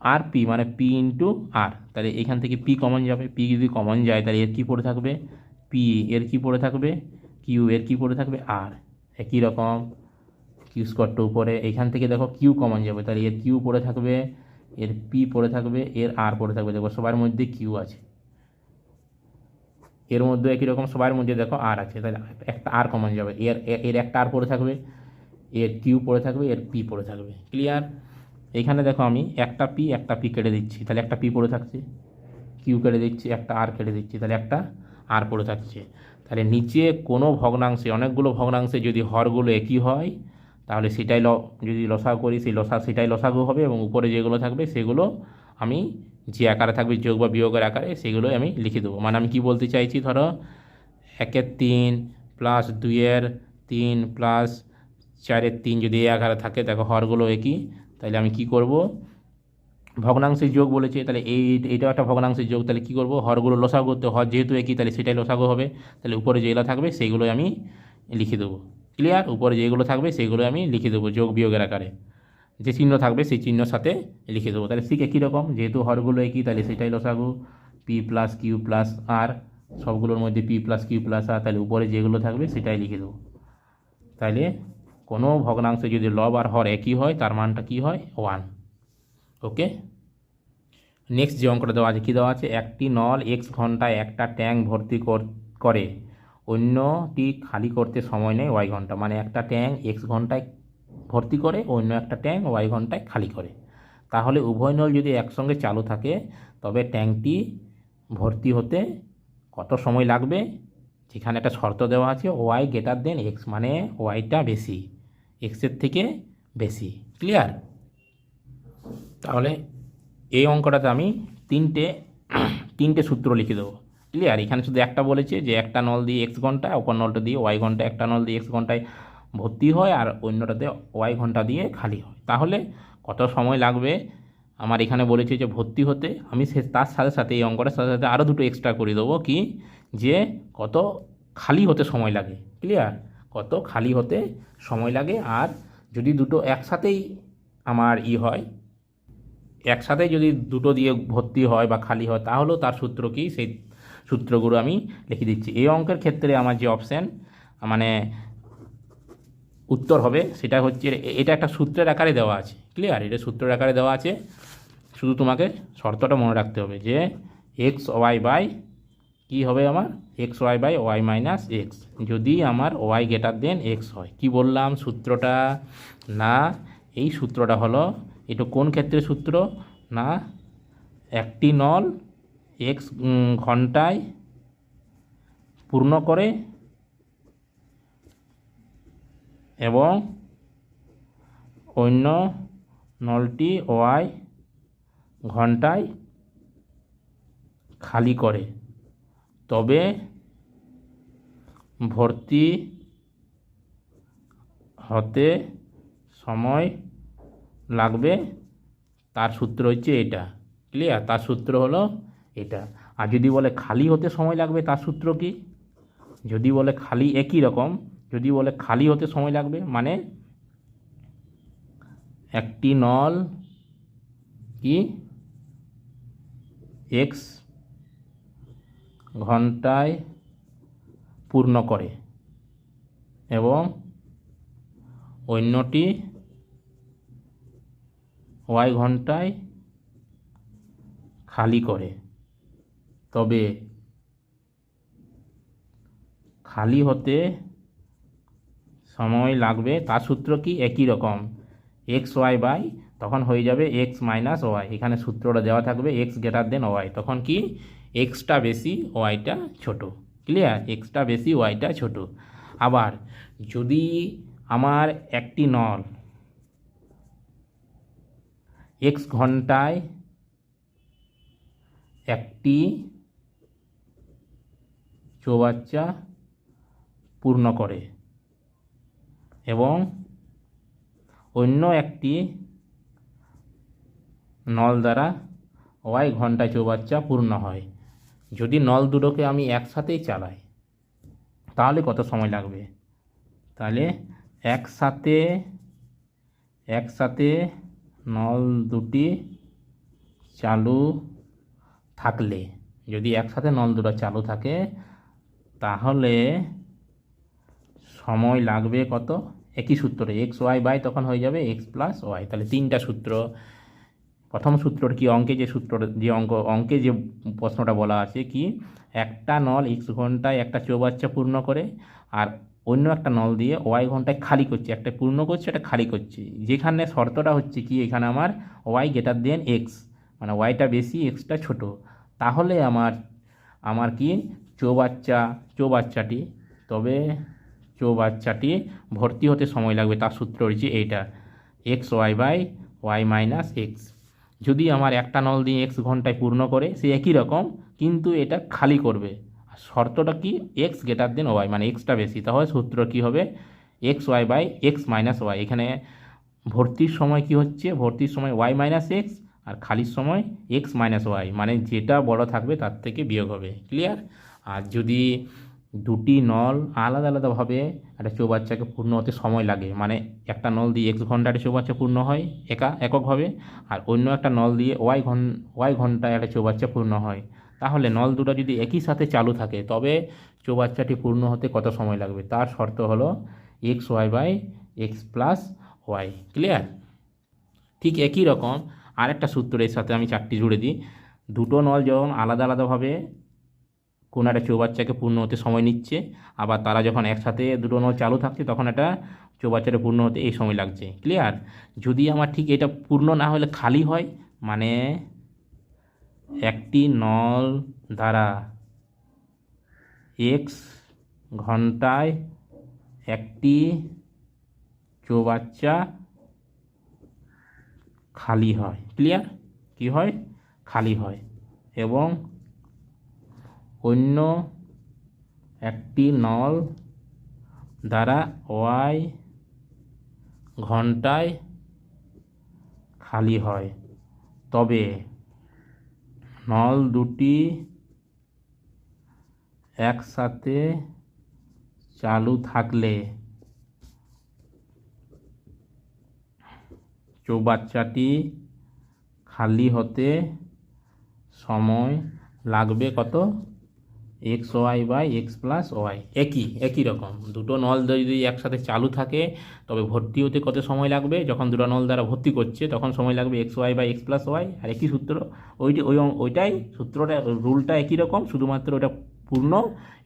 আর পি মানে পি ইন্টু আর। তাহলে এখান থেকে পি কমন যাবে, পি যদি কমন যায় তাহলে এর কী পড়ে থাকবে, পি, এর কী পড়ে থাকবে কিউ, এর কী পড়ে থাকবে আর। একই রকম কিউ স্কোয়ারটা উপরে, এখান থেকে দেখো কিউ কমন যাবে, তাহলে এর কিউ পড়ে থাকবে, এর পি পড়ে থাকবে, এর আর পড়ে থাকবে। দেখো সবার মধ্যে কিউ আছে, এর মধ্যে একই রকম সবার মধ্যে দেখো আর আছে, তাহলে একটা আর কমন যাবে, এর একটা আর পড়ে থাকবে, এর কিউ পড়ে থাকবে, এর পি পড়ে থাকবে। ক্লিয়ার? এখানে দেখো আমি একটা পি কেটে দিচ্ছি, তাহলে একটা পি পড়ে থাকছে, কিউ কেটে দিচ্ছি, একটা আর কেটে দিচ্ছি, তাহলে একটা আর পড়ে থাকছে। তাহলে নিচে কোনো ভগ্নাংশে, অনেকগুলো ভগ্নাংশে যদি হরগুলো একই হয় তাহলে সেটাই যদি লসাগু করি সেটাই লসাগু হবে, এবং উপরে যেগুলো থাকবে সেগুলো আমি যে আকারে থাকবে যোগ বা বিয়োগের আকারে সেগুলোই আমি লিখে দেবো। মানে আমি কি বলতে চাইছি, ধরো 1/3 প্লাস 2/3 প্লাস 4/3 যদি এই আকারে থাকে, দেখো হরগুলো একই, তাহলে আমি কি করব, ভগ্নাংশের যোগ বলেছে, তাহলে এইটাও একটা ভগ্নাংশের যোগ, তাহলে কী করবো, হরগুলো লসাগু করতে, হর যেহেতু একই তাহলে সেটাই লসাগু হবে, তাহলে উপরে যেগুলো থাকবে সেইগুলোই আমি লিখে দেবো। ক্লিয়ার? উপরে যেগুলো থাকবে সেইগুলো আমি লিখে দেবো যোগ বিয়োগের আকারে, যে চিহ্ন থাকবে সেই চিহ্নর সাথে লিখে দেবো। তাহলে ঠিক একই রকম, যেহেতু হরগুলো একই তাহলে সেটাই লসাগু, পি প্লাস কিউ প্লাস আর, সবগুলোর মধ্যে পি প্লাস কিউ প্লাস আর, তাহলে উপরে যেগুলো থাকবে সেটাই লিখে দেবো। তাহলে কোনো ভগ্নাংশে যদি লব আর হর একই হয় তার মানটা কী হয়, 1। ওকে, নেক্সট যে অঙ্কটা দেওয়া আছে, কী দেওয়া আছে, একটি নল x ঘন্টায় একটা ট্যাঙ্ক ভর্তি করে, অন্যটি খালি করতে সময় নেয় y ঘন্টা। মানে একটা ট্যাঙ্ক x ঘন্টায় ভর্তি করে, অন্য একটা ট্যাঙ্ক y ঘন্টায় খালি করে। তাহলে উভয় নল যদি একসঙ্গে চালু থাকে তবে ট্যাঙ্কটি ভর্তি হতে কত সময় লাগবে। যেখানে একটা শর্ত দেওয়া আছে y গ্রেটার দেন x, মানে ওয়াইটা বেশি, এক্সের থেকে বেশি। ক্লিয়ার? তাহলে এই অঙ্কটাতে আমি তিনটে সূত্র লিখে দেবো। ক্লিয়ার? এখানে শুধু একটা বলেছে যে একটা নল দিয়ে x ঘন্টা, অপর নলটা দিয়ে y ঘন্টা, একটা নল দিয়ে x ঘন্টায় ভর্তি হয় আর অন্যটাতে y ঘন্টা দিয়ে খালি হয়। তাহলে কত সময় লাগবে আমার এখানে বলেছে যে ভর্তি হতে, আমি তার সাথে সাথে এই অঙ্কটার সাথে সাথে আরও দুটো এক্সট্রা করে দেবো, কি যে কত খালি হতে সময় লাগে। ক্লিয়ার? কত খালি হতে সময় লাগে। আর যদি দুটো একসাথেই আমার হয়, একসাথে যদি দুটো দিয়ে ভর্তি হয় বা খালি হয় তাহলেও তার সূত্র কি, সেই সূত্রগুলো আমি লিখে দিচ্ছি। এই অঙ্কের ক্ষেত্রে আমার যে অপশান মানে উত্তর হবে সেটা হচ্ছে, এটা একটা সূত্রের আকারে দেওয়া আছে। ক্লিয়ার? এটা সূত্রের আকারে দেওয়া আছে, শুধু তোমাকে শর্তটা মনে রাখতে হবে যে এক্স ওয়াই বাই কী হবে আমার, X Y by Y minus X, যদি আমার ওয়াই গ্রেটার দেন এক্স হয়। কি বললাম সূত্রটা, না এই সূত্রটা হলো, এটা কোন ক্ষেত্রে সূত্র, না একটি নল x ঘন্টায় পূর্ণ করে এবং অন্য নলটি y ঘন্টায় খালি করে, তবে ভর্তি হতে সময় লাগবে, তার সূত্র হচ্ছে এটা। ক্লিয়ার? তার সূত্র হলো এটা। আর যদি বলে খালি হতে সময় লাগবে তার সূত্র কি, যদি বলে খালি, একই রকম, যদি বলে খালি হতে সময় লাগবে মানে একটি নল কি এক্স ঘন্টায় পূর্ণ করে এবং অন্যটি ওয়াই ঘন্টায় খালি করে, তবে খালি হতে সময় লাগবে। তার সূত্র কি? একই রকম, এক্স ওয়াই বাই, তখন হয়ে যাবে এক্স মাইনাস ওয়াই। এখানে সূত্রটা দেওয়া থাকবে এক্স গ্রেটার দেন ওয়াই, তখন কি এক্সটা বেশি ওয়াইটা ছোট। ক্লিয়ার? এক্সটা বেশি ওয়াইটা ছোট। আবার যদি আমার একটি নল এক্স ঘন্টায় একটি চৌবাচ্চা পূর্ণ করে এবং অন্য একটি নল দ্বারা ওয়াই ঘন্টায় চৌবাচ্চা পূর্ণ হয়, যদি নল দুটোকে আমি একসাথেই চালাই তাহলে কত সময় লাগবে? তাহলে একসাথে নল দুটি চালু থাকলে, যদি একসাথে নল দুটো চালু থাকে তাহলে সময় লাগবে কত? একই সূত্রে এক্স ওয়াই বাই, তখন হয়ে যাবে এক্স প্লাস ওয়াই। তাহলে তিনটা সূত্র। প্রথম সূত্রটা কি? অঙ্কে যে প্রশ্নটা বলা আছে কি, একটা নল এক্স ঘন্টায় একটা চৌবাচ্চা পূর্ণ করে আর অন্য একটা নল দিয়ে ওয়াই ঘন্টায় খালি করছে, একটা পূর্ণ করছে একটা খালি করছে। যেখানে শর্তটা হচ্ছে কি, এখানে আমার ওয়াই গ্রেটার দেন এক্স, মানে ওয়াইটা বেশি এক্সটা ছোট, তাহলে আমার কি চৌবাচ্চাটি ভর্তি হতে সময় লাগবে। তার সূত্র হচ্ছে এইটা, X Y by Y minus X. যদি আমার একটা নল দিয়ে এক্স ঘন্টায় পূর্ণ করে, সে একই রকম কিন্তু এটা খালি করবে। শর্তটা কি? এক্স গ্রেটার দেন ওয়াই, মানে এক্সটা বেশি। তাহলে সূত্র কি হবে? X Y by X minus Y. এখানে ভর্তির সময় কি হচ্ছে? ভর্তির সময় ওয়াই মাইনাস এক্স, আর খালির সময় এক্স মাইনাস ওয়াই, মানে যেটা বড় থাকবে তার থেকে বিয়োগ হবে। ক্লিয়ার? আর যদি দুটি নল আলাদা আলাদাভাবে একটা চৌবাচ্চাকে পূর্ণ হতে সময় লাগে, মানে একটা নল দিয়ে এক্স ঘন্টায় একটা চৌবাচ্চা পূর্ণ হয় এককভাবে, আর অন্য একটা নল দিয়ে ওয়াই ঘন্টায় একটা চৌবাচ্চা পূর্ণ হয়, তাহলে নল দুটো যদি একই সাথে চালু থাকে তবে চৌবাচ্চাটি পূর্ণ হতে কত সময় লাগবে? তার শর্ত হলো X Y by x plus Y. Clear? ঠিক একই রকম আরেকটা সূত্রের সাথে আমি চারটি জুড়ে দিই। দুটো নল যখন আলাদা আলাদাভাবে কোনো একটা চৌবাচ্চাকে পূর্ণ হতে সময় নিচ্ছে, আবার তারা যখন একসাথে দুটো নল চালু থাকছে তখন একটা চৌবাচ্চাটা পূর্ণ হতে এই সময় লাগছে। ক্লিয়ার? যদি আমার ঠিক এটা পূর্ণ না হলে খালি হয়, মানে একটি নল দ্বারা এক্স ঘন্টায় একটি চৌবাচ্চা খালি হয়। ক্লিয়ার? কি হয়? খালি হয়। এবং অন্য একটি নল দ্বারা ওয়াই ঘন্টায় খালি হয়, তবে নল দুটি একসাথে চালু থাকলে চৌবাচ্চাটি খালি হতে সময় লাগবে কত? X Y by x plus Y. একই রকম দুটো নল যদি একসাথে চালু থাকে তবে ভর্তি হতে কত সময় লাগবে? যখন দুটো নল দ্বারা ভর্তি করছে তখন সময় লাগবে x Y by x plus y. আর একই সূত্র, ওইটাই সূত্রটা, রুলটা একই রকম, শুধুমাত্র ওটা পূর্ণ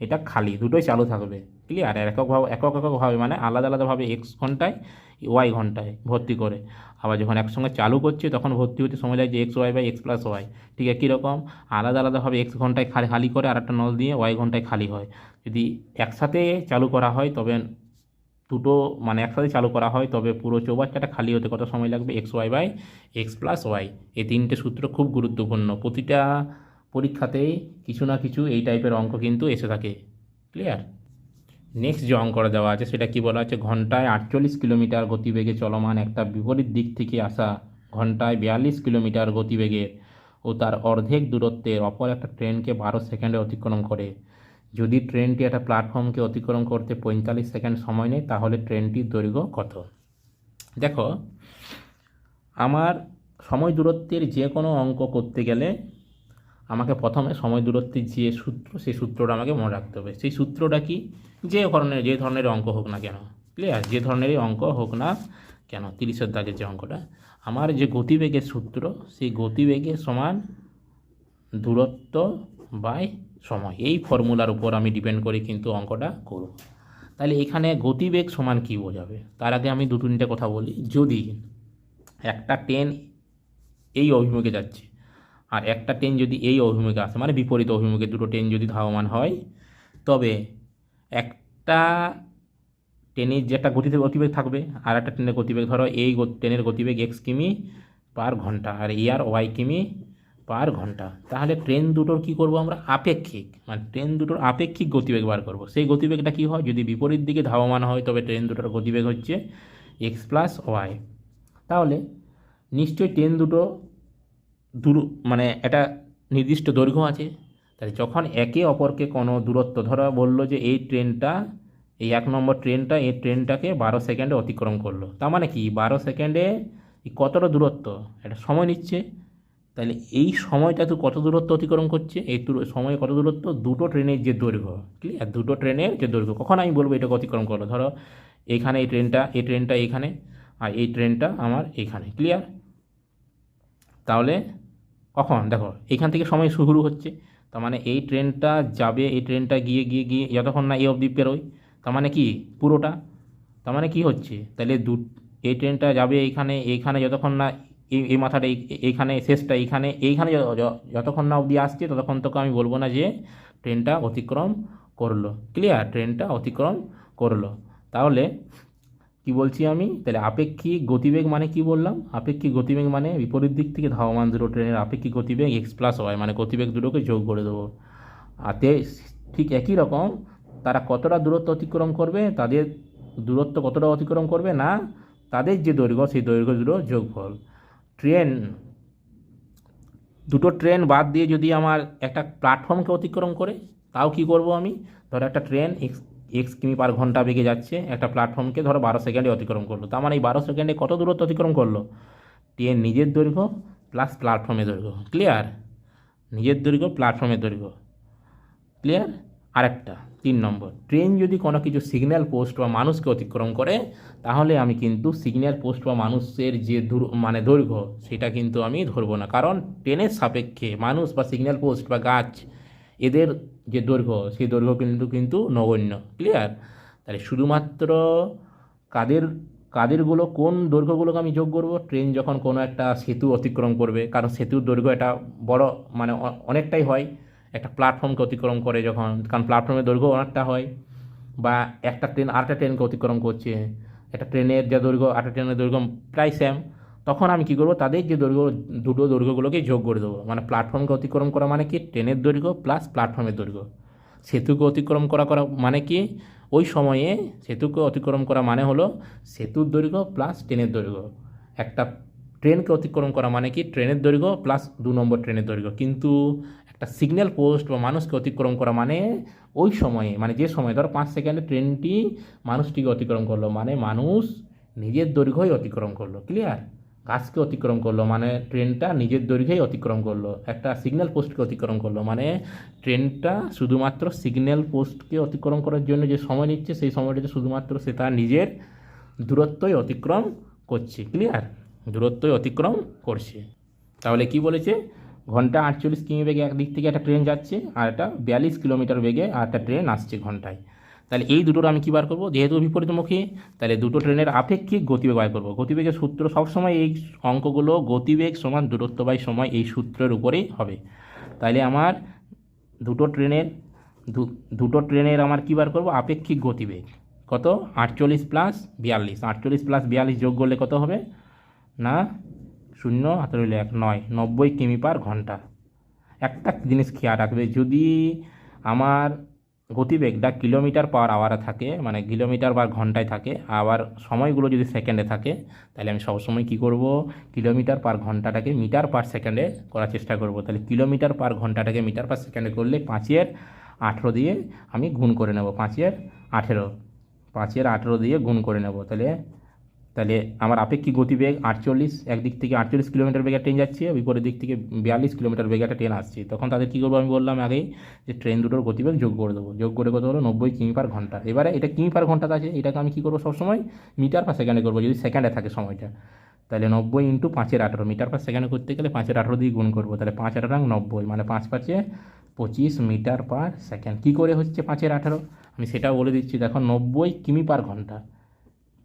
এটা খালি, দুটোই চালু থাকবে। ক্লিয়ার? আর এককভাবে মানে আলাদা আলাদাভাবে এক্স ঘন্টায় ওয়াই ঘন্টায় ভর্তি করে, আবার যখন একসঙ্গে চালু করছে তখন ভর্তি হতে সময় লাগছে X Y by x plus Y. ঠিক একই রকম আলাদা আলাদাভাবে এক্স ঘন্টায় খালি করে আর একটা নল দিয়ে ওয়াই ঘন্টায় খালি হয়। যদি একসাথে চালু করা হয় তবে একসাথে চালু করা হয় তবে পুরো চৌবাচ্চাটা খালি হতে কত সময় লাগবে? X Y by x plus Y. এই তিনটে সূত্র খুব গুরুত্বপূর্ণ, প্রতিটা পরীক্ষাতেই কিছু না কিছু এই টাইপের অঙ্ক কিন্তু এসে থাকে। ক্লিয়ার? নেক্সট যে অঙ্কটা দেওয়া আছে সেটা কি বলা আছে, ঘন্টায় 48 কিলোমিটার গতিবেগে চলমান একটা বিপরীত দিক থেকে আসা ঘন্টায় 42 কিলোমিটার গতিবেগের ও তার অর্ধেক দূরত্বের অপর একটা ট্রেনকে 12 সেকেন্ডে অতিক্রম করে। যদি ট্রেনটি একটা প্ল্যাটফর্মকে অতিক্রম করতে 45 সেকেন্ড সময় নেয় তাহলে ট্রেনটির দৈর্ঘ্য কত? দেখো, আমার সময় দূরত্বের যে কোনো অঙ্ক করতে গেলে আমাকে প্রথমে সময় দূরত্বের যে সূত্র, সেই সূত্রটা আমাকে মনে রাখতে হবে। সেই সূত্রটা কি, যে ধরনের অঙ্ক হোক না কেন, ক্লিয়ার, যে ধরনেরই অঙ্ক হোক না কেন, 30-এর দাগের যে অঙ্কটা, আমার যে গতিবেগের সূত্র, সেই গতিবেগের সমান দূরত্ব বাই সময়, এই ফর্মুলার উপর আমি ডিপেন্ড করে কিন্তু অঙ্কটা করব। তাহলে এখানে গতিবেগ সমান কী বোঝাবে, তার আগে আমি 2-3টে কথা বলি। যদি একটা ট্রেন এই অভিমুখে যাচ্ছে আর একটা ট্রেন যদি এই অভিমুখে আসে, মানে বিপরীত অভিমুখে দুটো ট্রেন যদি ধাবমান হয়, তবে একটা ট্রেনের যে একটা গতিবেগ থাকবে, আর একটা ট্রেনের গতিবেগ, ধরো এই ট্রেনের গতিবেগ x কিমি পার ঘন্টা আর আর y কিমি পার ঘন্টা। তাহলে ট্রেন দুটোর কি করব আমরা, আপেক্ষিক, মানে ট্রেন দুটোর আপেক্ষিক গতিবেগ বার করব। সেই গতিবেগটা কি হয়, যদি বিপরীত দিকে ধাবমান হয় তবে ট্রেন দুটোর গতিবেগ হচ্ছে x প্লাস ওয়াই। তাহলে নিশ্চয়ই ট্রেন দুটো মানে একটা নির্দিষ্ট দৈর্ঘ্য আছে। তাহলে যখন একে অপরকে কোনো দূরত্ব, ধরো বললো যে এই ট্রেনটা, এই 1 নম্বর ট্রেনটা এই ট্রেনটাকে 12 সেকেন্ডে অতিক্রম করলো, তার মানে কি 12 সেকেন্ডে কতটা দূরত্ব, একটা সময় নিচ্ছে। তাহলে এই সময়টা তো কত দূরত্ব অতিক্রম করছে, এই সময় কত দূরত্ব, দুটো ট্রেনের যে দৈর্ঘ্য, ক্লিয়ার, দুটো ট্রেনের যে দৈর্ঘ্য। কখন আমি বলবো এটাকে অতিক্রম করলো, ধরো এইখানে এই ট্রেনটা এইখানে আর এই ট্রেনটা আমার এইখানে, ক্লিয়ার। তাহলে কখন, দেখো এইখান থেকে সময় শুরু হচ্ছে, তার মানে এই ট্রেনটা যাবে, এই ট্রেনটা গিয়ে গিয়ে গিয়ে যতক্ষণ না এই অবধি পেরোয়, তার মানে কি পুরোটা, তার মানে কি হচ্ছে, তাহলে এই ট্রেনটা যাবে এইখানে যতক্ষণ না এই মাথাটা এইখানে, শেষটা এইখানে যতক্ষণ না অবধি আসছে, ততক্ষণ তোকে আমি বলবো না যে ট্রেনটা অতিক্রম করলো, ক্লিয়ার, ট্রেনটা অতিক্রম করলো। তাহলে কি বলছি আমি, তাহলে আপেক্ষিক গতিবেগ মানে কি বললাম, আপেক্ষিক গতিবেগ মানে বিপরীত দিক থেকে ধাবমান দুটো ট্রেনের আপেক্ষিক গতিবেগ x প্লাস ওয়াই, মানে গতিবেগ দুটোকে যোগ করে দেবো। আর ঠিক একই রকম তারা কতটা দূরত্ব অতিক্রম করবে, তাদের দূরত্ব কতটা অতিক্রম করবে না, তাদের যে দৈর্ঘ্য, সেই দৈর্ঘ্য দুটো যোগফল। দুটো ট্রেন বাদ দিয়ে যদি আমার একটা প্ল্যাটফর্মকে অতিক্রম করে, তাও কি করব আমি, ধরো একটা ট্রেন এক্স কিমি পার ঘন্টা বেগে যাচ্ছে, একটা প্ল্যাটফর্মকে ধরো 12 সেকেন্ডে অতিক্রম করলো, তার মানে এই 12 সেকেন্ডে কত দূরত্ব অতিক্রম করলো, ট্রেন নিজের দৈর্ঘ্য প্লাস প্ল্যাটফর্মের দৈর্ঘ্য, ক্লিয়ার, নিজের দৈর্ঘ্য প্ল্যাটফর্মের দৈর্ঘ্য, ক্লিয়ার। আরেকটা 3 নম্বর, ট্রেন যদি কোনো কিছু সিগন্যাল পোস্ট বা মানুষকে অতিক্রম করে, তাহলে আমি কিন্তু সিগন্যাল পোস্ট বা মানুষের যে মানে দৈর্ঘ্য, সেটা কিন্তু আমি ধরবো না, কারণ ট্রেনের সাপেক্ষে মানুষ বা সিগন্যাল পোস্ট বা গাছ, এদের যে দৈর্ঘ্য, সেই দৈর্ঘ্য কিন্তু নগণ্য, ক্লিয়ার। তাহলে শুধুমাত্র কাদেরগুলো, কোন দৈর্ঘ্যগুলোকে আমি যোগ করব, ট্রেন যখন কোনো একটা সেতু অতিক্রম করবে, কারণ সেতুর দৈর্ঘ্য এটা বড়, মানে অনেকটাই হয়, একটা প্ল্যাটফর্মকে অতিক্রম করে যখন, কারণ প্ল্যাটফর্মের দৈর্ঘ্য অনেকটা হয়, বা একটা ট্রেন আরেকটা ট্রেনকে অতিক্রম করছে, একটা ট্রেনের যে দৈর্ঘ্য আরেকটা ট্রেনের দৈর্ঘ্য প্রায় সেম, তখন আমি কী করবো, তাদের যে দৈর্ঘ্য, দুটো দৈর্ঘ্যগুলোকে যোগ করে দেবো। মানে প্ল্যাটফর্মকে অতিক্রম করা মানে কি, ট্রেনের দৈর্ঘ্য প্লাস প্ল্যাটফর্মের দৈর্ঘ্য। সেতুকে অতিক্রম করা মানে কি, ওই সময়ে সেতুকে অতিক্রম করা মানে হলো সেতুর দৈর্ঘ্য প্লাস ট্রেনের দৈর্ঘ্য। একটা ট্রেনকে অতিক্রম করা মানে কি, ট্রেনের দৈর্ঘ্য প্লাস 2 নম্বর ট্রেনের দৈর্ঘ্য। কিন্তু একটা সিগন্যাল পোস্ট বা মানুষকে অতিক্রম করা মানে ওই সময়ে, মানে যে সময়, ধরো 5 সেকেন্ডে ট্রেনটি মানুষটিকে অতিক্রম করলো, মানে মানুষ নিজের দৈর্ঘ্যই অতিক্রম করলো, ক্লিয়ার। গাছকে অতিক্রম করলো মানে ট্রেনটা নিজের দৈর্ঘ্যেই অতিক্রম করলো। একটা সিগন্যাল পোস্টকে অতিক্রম করলো মানে ট্রেনটা শুধুমাত্র সিগন্যাল পোস্টকে অতিক্রম করার জন্য যে সময় নিচ্ছে, সেই সময়টাতে শুধুমাত্র সে তার নিজের দূরত্বই অতিক্রম করছে, ক্লিয়ার, দূরত্বই অতিক্রম করছে। তাহলে কি বলেছে, ঘন্টা 48 কিমি বেগে একদিক থেকে একটা ট্রেন যাচ্ছে, আর একটা 42 কিলোমিটার বেগে আর একটা ট্রেন আসছে ঘন্টায়। তাহলে এই দুটোর আমি কী বার করবো, যেহেতু বিপরীতমুখী, তাহলে দুটো ট্রেনের আপেক্ষিক গতিবেগ বার করবো। গতিবেগের সূত্র সবসময়, এই অঙ্কগুলো গতিবেগ সমান দূরত্ব বাই সময়, এই সূত্রের উপরেই হবে। তাইলে আমার দুটো ট্রেনের আমার কী বার করবো, আপেক্ষিক গতিবেগ কত, 48 প্লাস 42, 48 প্লাস 42 যোগ করলে কত হবে না, 0 হাতে রইল 1, 90 কিমি পার ঘন্টা। একটা জিনিস খেয়াল রাখবে, যদি আমার গতিবেগটা কিলোমিটার পার আওয়ারে থাকে, মানে কিলোমিটার বা ঘন্টায় থাকে, আবার সময়গুলো যদি সেকেন্ডে থাকে, তাহলে আমি সবসময় কী করব, কিলোমিটার পার ঘন্টাটাকে মিটার পার সেকেন্ডে করার চেষ্টা করব। তাহলে কিলোমিটার পার ঘন্টাটাকে মিটার পার সেকেন্ডে করলে 5-18 দিয়ে আমি গুণ করে নেব, 5-18 দিয়ে গুণ করে নেব। তাহলে তাহলে আমার আপেক্ষিক গতিবেগ 48, একদিক থেকে 48 কিলোমিটার বেগে ট্রেন যাচ্ছে, বিপরীত দিক থেকে 42 কিলোমিটার বেগে একটা ট্রেন আসছে। তখন তাদের কী করবো আমি বললাম আগেই, যে ট্রেন দুটোর গতিবেগ যোগ করে দেবো। যোগ করে কত হলো 90 কিমি পার ঘন্টা। এবারে এটা কিমি পার ঘন্টাতে আছে, এটাকে আমি কী করবো সবসময় মিটার পার সেকেন্ডে করবো যদি সেকেন্ডে থাকে সময়টা। তাহলে 90 ইন্টু 5/18, মিটার পার সেকেন্ডে করতে গেলে 5/18 দিয়ে গুণ করবো। তাহলে 5/18 90, মানে 5×5 25 মিটার পার সেকেন্ড। কী করে হচ্ছে 5/18 আমি সেটাও বলে দিচ্ছি। দেখো 90 কিমি পার ঘন্টা,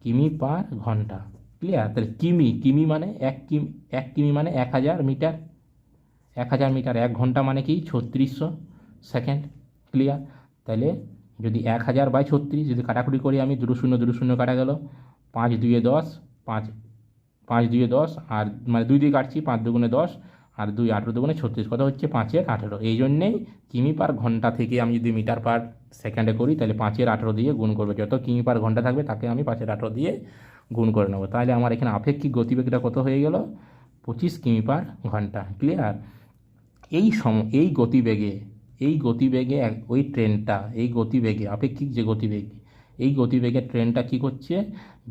কিমি পার ঘন্টা, ক্লিয়ার? তাহলে কিমি, কিমি মানে এক কিমি মানে 1000 মিটার, 1000 মিটার। 1 ঘন্টা মানে কি 3600 সেকেন্ড, ক্লিয়ার? তাহলে যদি 1000/36, যদি কাটাকুটি করি আমি, 2 শূন্য 2 শূন্য কাটা গেল, 5 2 10, 5 5 2 10, আর মানে 2 দিয়ে কাটছি, 5 2 10, আর 2 18 2 36, কত হচ্ছে 5/18। এই জন্যেই কিমি পার ঘন্টা থেকে আমি যদি মিটার পার সেকেন্ডে করি তাহলে 5/18 দিয়ে গুণ করবে। যত কিমি পার ঘন্টা থাকবে তাকে আমি 5/18 দিয়ে গুণ করে নেবো। তাহলে আমার এখানে আপেক্ষিক গতিবেগটা কত হয়ে গেল 25 কিমি পার ঘন্টা, ক্লিয়ার? এই গতিবেগে ওই ট্রেনটা, এই গতিবেগে আপেক্ষিক যে গতিবেগ, এই গতিবেগের ট্রেনটা কী করছে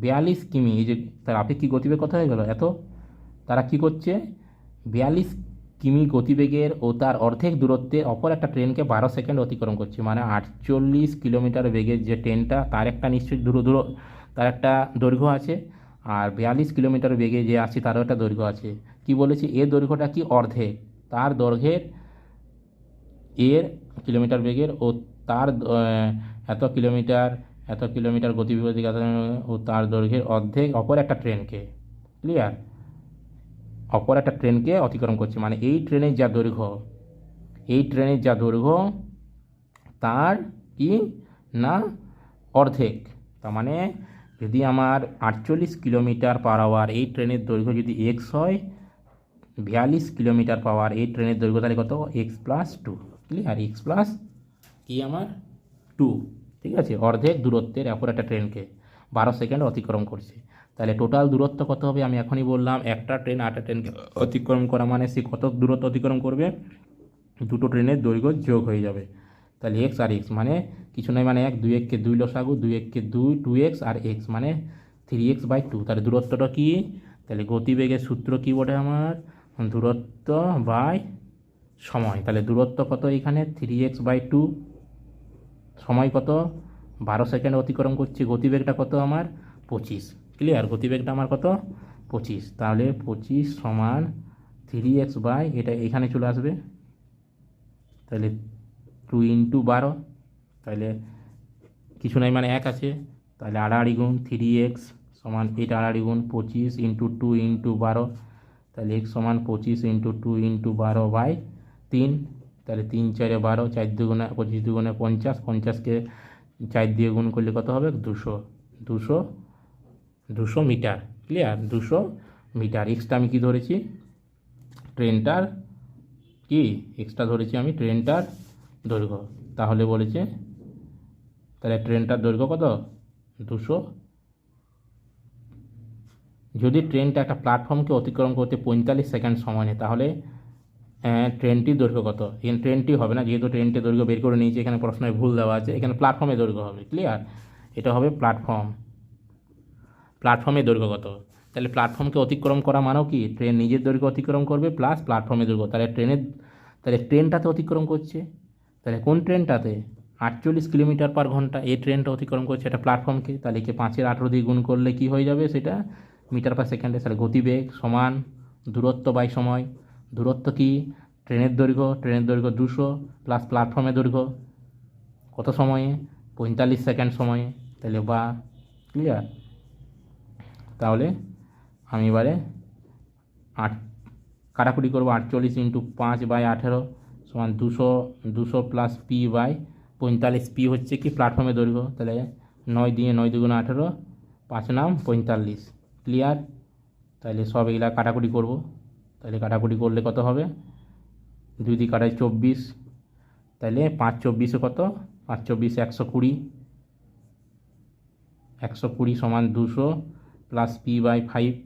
42 কিমি, এই যে তার আপেক্ষিক গতিবেগ কত হয়ে গেল এত, তারা কী করছে 42 কিমি গতিবেগের ও তার অর্ধেক দূরত্বে অপর একটা ট্রেনকে 12 সেকেন্ড অতিক্রম করছে। মানে 48 কিলোমিটার বেগের যে ট্রেনটা তার একটা নিশ্চয়ই তার একটা দৈর্ঘ্য আছে, আর 42 কিলোমিটার বেগে যে আছে তারও একটা দৈর্ঘ্য আছে। কি বলেছি, এর দৈর্ঘ্যটা কি অর্ধেক, তার দৈর্ঘ্যের এর কিলোমিটার বেগের ও তার এত কিলোমিটার গতিবেগ ও তার দৈর্ঘ্যের অর্ধেক অপর একটা ট্রেনকে, ক্লিয়ার? অপর একটা ট্রেনকে অতিক্রম করছে, মানে এই ট্রেনের যা দৈর্ঘ্য তার কি না অর্ধেক। তার মানে যদি আমার 48 কিলোমিটার পার আওয়ার এই ট্রেনের দৈর্ঘ্য যদি এক্স হয়, 42 কিলোমিটার পার আওয়ার এই ট্রেনের দৈর্ঘ্য তাহলে কত x+2, ক্লিয়ার? x+ কি আমার 2, ঠিক আছে? অর্ধেক দূরত্বের অপর একটা ট্রেনকে 12 সেকেন্ড অতিক্রম করছে। তাহলে টোটাল দূরত্ব কত হবে আমি এখনই বললাম, একটা ট্রেন আরেকটা ট্রেনকে অতিক্রম করা মানে সে কত দূরত্ব অতিক্রম করবে, দুটো ট্রেনের দৈর্ঘ্য যোগ হয়ে যাবে। তাহলে এক্স আর এক্স মানে কিছু নয়, মানে 1 2 1 2 লসাগু, 2 1 2 2x আর x মানে 3x/2। তাহলে দূরত্বটা কি, তাহলে গতিবেগের সূত্র কি বটে আমার, দূরত্ব বাই সময়। তাহলে দূরত্ব কত এখানে 3x/2, সময় কত 12 সেকেন্ড অতিক্রম করছে, গতিবেগটা কত আমার 25, ক্লিয়ার? গতিবেগটা আমার কত 25। তাহলে 25 সমান 3x বাই এটা এখানে চলে আসবে, তাহলে 2 × 12, তাহলে কিছু নাই মানে 1 আছে, তাহলে আড়াআড়ি গুণ 3x সমান এটা আড়াআড়ি গুণ 25 × 2 × 12, তাহলে x সমান 25 × 2 × 12/3। তাহলে 3 4 12, 4 2 25 2 50, 50কে 4 দিয়ে গুণ করলে কত হবে 200 মিটার, ক্লিয়ার? 200 মিটার। এক্সটা আমি কি ধরেছি, ট্রেনটার কি এক্সটা ধরেছি আমি ট্রেনটার দৈর্ঘ্য। তাহলে বলেছে তাহলে ট্রেনটার দৈর্ঘ্য কত 200। যদি ট্রেনটা একটা প্ল্যাটফর্মকে অতিক্রম করতে 45 সেকেন্ড সময় নেয় তাহলে ট্রেনটির দৈর্ঘ্য কত, এখানে ট্রেনটি হবে না, যেহেতু ট্রেনটির দৈর্ঘ্য বের করে নিয়েছি, এখানে প্রশ্নে ভুল দেওয়া আছে, এখানে প্ল্যাটফর্মের দৈর্ঘ্য হবে, ক্লিয়ার? এটা হবে প্ল্যাটফর্মের দৈর্ঘ্য কত। তাহলে প্ল্যাটফর্মকে অতিক্রম করা মানেও কি, ট্রেন নিজের দৈর্ঘ্য অতিক্রম করবে প্লাস প্ল্যাটফর্মের দৈর্ঘ্য। তাহলে ট্রেনটাতে অতিক্রম করছে, তাহলে কোন ট্রেনটাতে 48 কিলোমিটার পার ঘন্টা এই ট্রেনটা অতিক্রম করছে এটা প্ল্যাটফর্মকে। তাহলে কি 5/18 দিয়ে গুণ করলে কি হয়ে যাবে সেটা মিটার পার সেকেন্ডে। তাহলে গতিবেগ সমান দূরত্ব বাই সময়। দূরত্ব কি, ট্রেনের দৈর্ঘ্য 200 প্লাস প্ল্যাটফর্মের দৈর্ঘ্য কত সময়ে 45 সেকেন্ড সময়ে, তাহলে বা, ক্লিয়ার? তাহলে আমি এবারে কাটাকুটি করবো, 48 × 5/18 সমান 200 প্লাস p/45, p হচ্ছে কি প্ল্যাটফর্মের দৈর্ঘ্য। তাহলে 9 দিয়ে 9 2 18, 5 9 45, ক্লিয়ার? তাহলে সব এগুলা কাটাকুটি করব, তাহলে কাটাকুটি করলে কত হবে, 2 দিয়ে কাটাই 24, তাহলে 5 24 কত, 5 24 120 সমান 200 প্লাস p/5।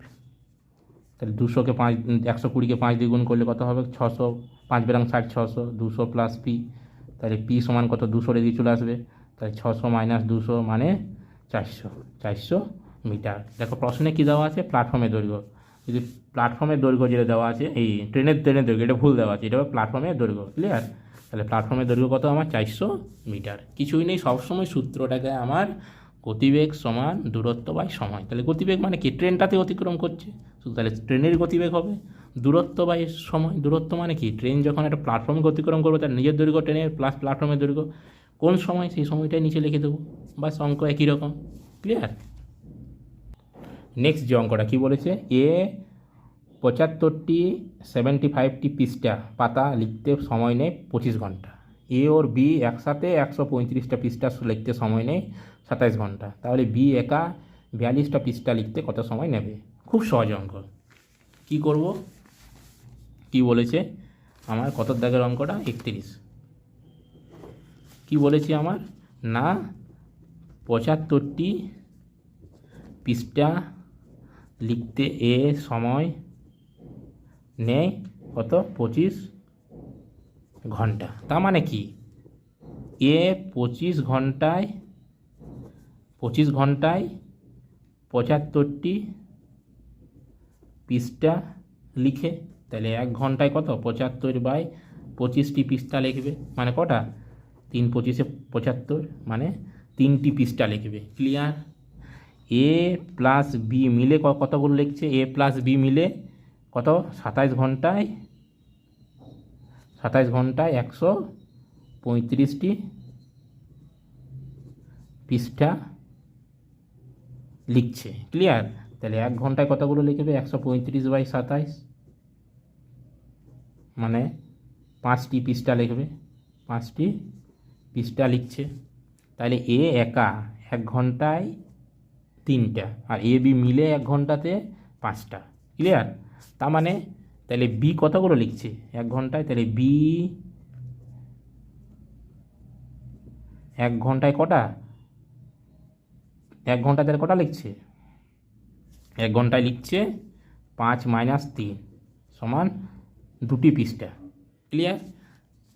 তাহলে 200কে 5, 120কে 5 দিয়ে গুণ করলে কত হবে 600, 5 বেরাং 60, 600, 200 প্লাস p, তাহলে p সমান কত 200 এদিকে চলে আসবে, তাহলে 600 - 200 মানে 400 মিটার। দেখো প্রশ্নে কী দেওয়া আছে, প্ল্যাটফর্মের দৈর্ঘ্য। যদি প্ল্যাটফর্মের দৈর্ঘ্য যেটা দেওয়া আছে, এই ট্রেনের দৈর্ঘ্য, এটা ভুল দেওয়া আছে, এটা প্ল্যাটফর্মের দৈর্ঘ্য। ক্লিয়ার? তাহলে প্ল্যাটফর্মের দৈর্ঘ্য কত আমার? 400 মিটার। কিছুই নেই, সবসময় সূত্রটাকে আমার গতিবেগ সমান দূরত্ব বাই সময়। তাহলে গতিবেগ মানে কি? ট্রেনটাতে অতিক্রম করছে, তাহলে ট্রেনের গতিবেগ হবে দূরত্ব বাই সময়। দূরত্ব মানে কি? ট্রেন যখন একটা প্ল্যাটফর্মে অতিক্রম করবে তার নিজের দৈর্ঘ্য ট্রেনের প্লাস প্ল্যাটফর্মের দৈর্ঘ্য, কোন সময় সেই সময়টাই নিচে লিখে দেবো, বাস অঙ্ক একই রকম। ক্লিয়ার? নেক্সট যে অঙ্কটা কী বলেছে, এ 75টি পৃষ্ঠা পাতা লিখতে সময় নেয় 25 ঘন্টা। এ ওর বি একসাথে 135টা পৃষ্ঠা লিখতে সময় নেয় 27 ঘন্টা। তাহলে বি একা 42টা পৃষ্ঠা লিখতে কত সময় নেবে? খুব সহজ অঙ্ক। কি করব? কি বলেছে আমার? কত দাগের অঙ্কটা? 31। কি বলেছে আমার? না 75টি পৃষ্ঠা লিখতে এ সময় নেয় কত? 25 ঘন্টা। তার মানে কি? এ 25 ঘন্টায় 75টি পৃষ্ঠা লিখে, তাহলে 1 ঘন্টায় কত? 75/25টি পৃষ্ঠা লিখবে, মানে কটা? 3 25 75, মানে 3টি পৃষ্ঠা লিখবে। ক্লিয়ার? এ প্লাস বি মিলে কতগুলো লিখছে? এ প্লাস বি মিলে কত? 27 ঘন্টায় 135টি পৃষ্ঠা লিখছে। ক্লিয়ার? তাহলে 1 ঘন্টায় কতগুলো লিখবে? 135/27, মানে 5টি পৃষ্ঠা লিখবে, 5টি পৃষ্ঠা লিখছে। তাহলে এ একা 1 ঘন্টায় 3টা, আর এ বি মিলে 1 ঘন্টাতে 5টা। ক্লিয়ার? তার মানে তাহলে বি কতগুলো লিখছে 1 ঘন্টায়? তাহলে বি 1 ঘন্টায় কটা? 1 ঘন্টায় তাহলে কটা লিখছে? 1 ঘন্টায় লিখছে 5 - 3 সমান 2টি পৃষ্ঠা। ক্লিয়ার?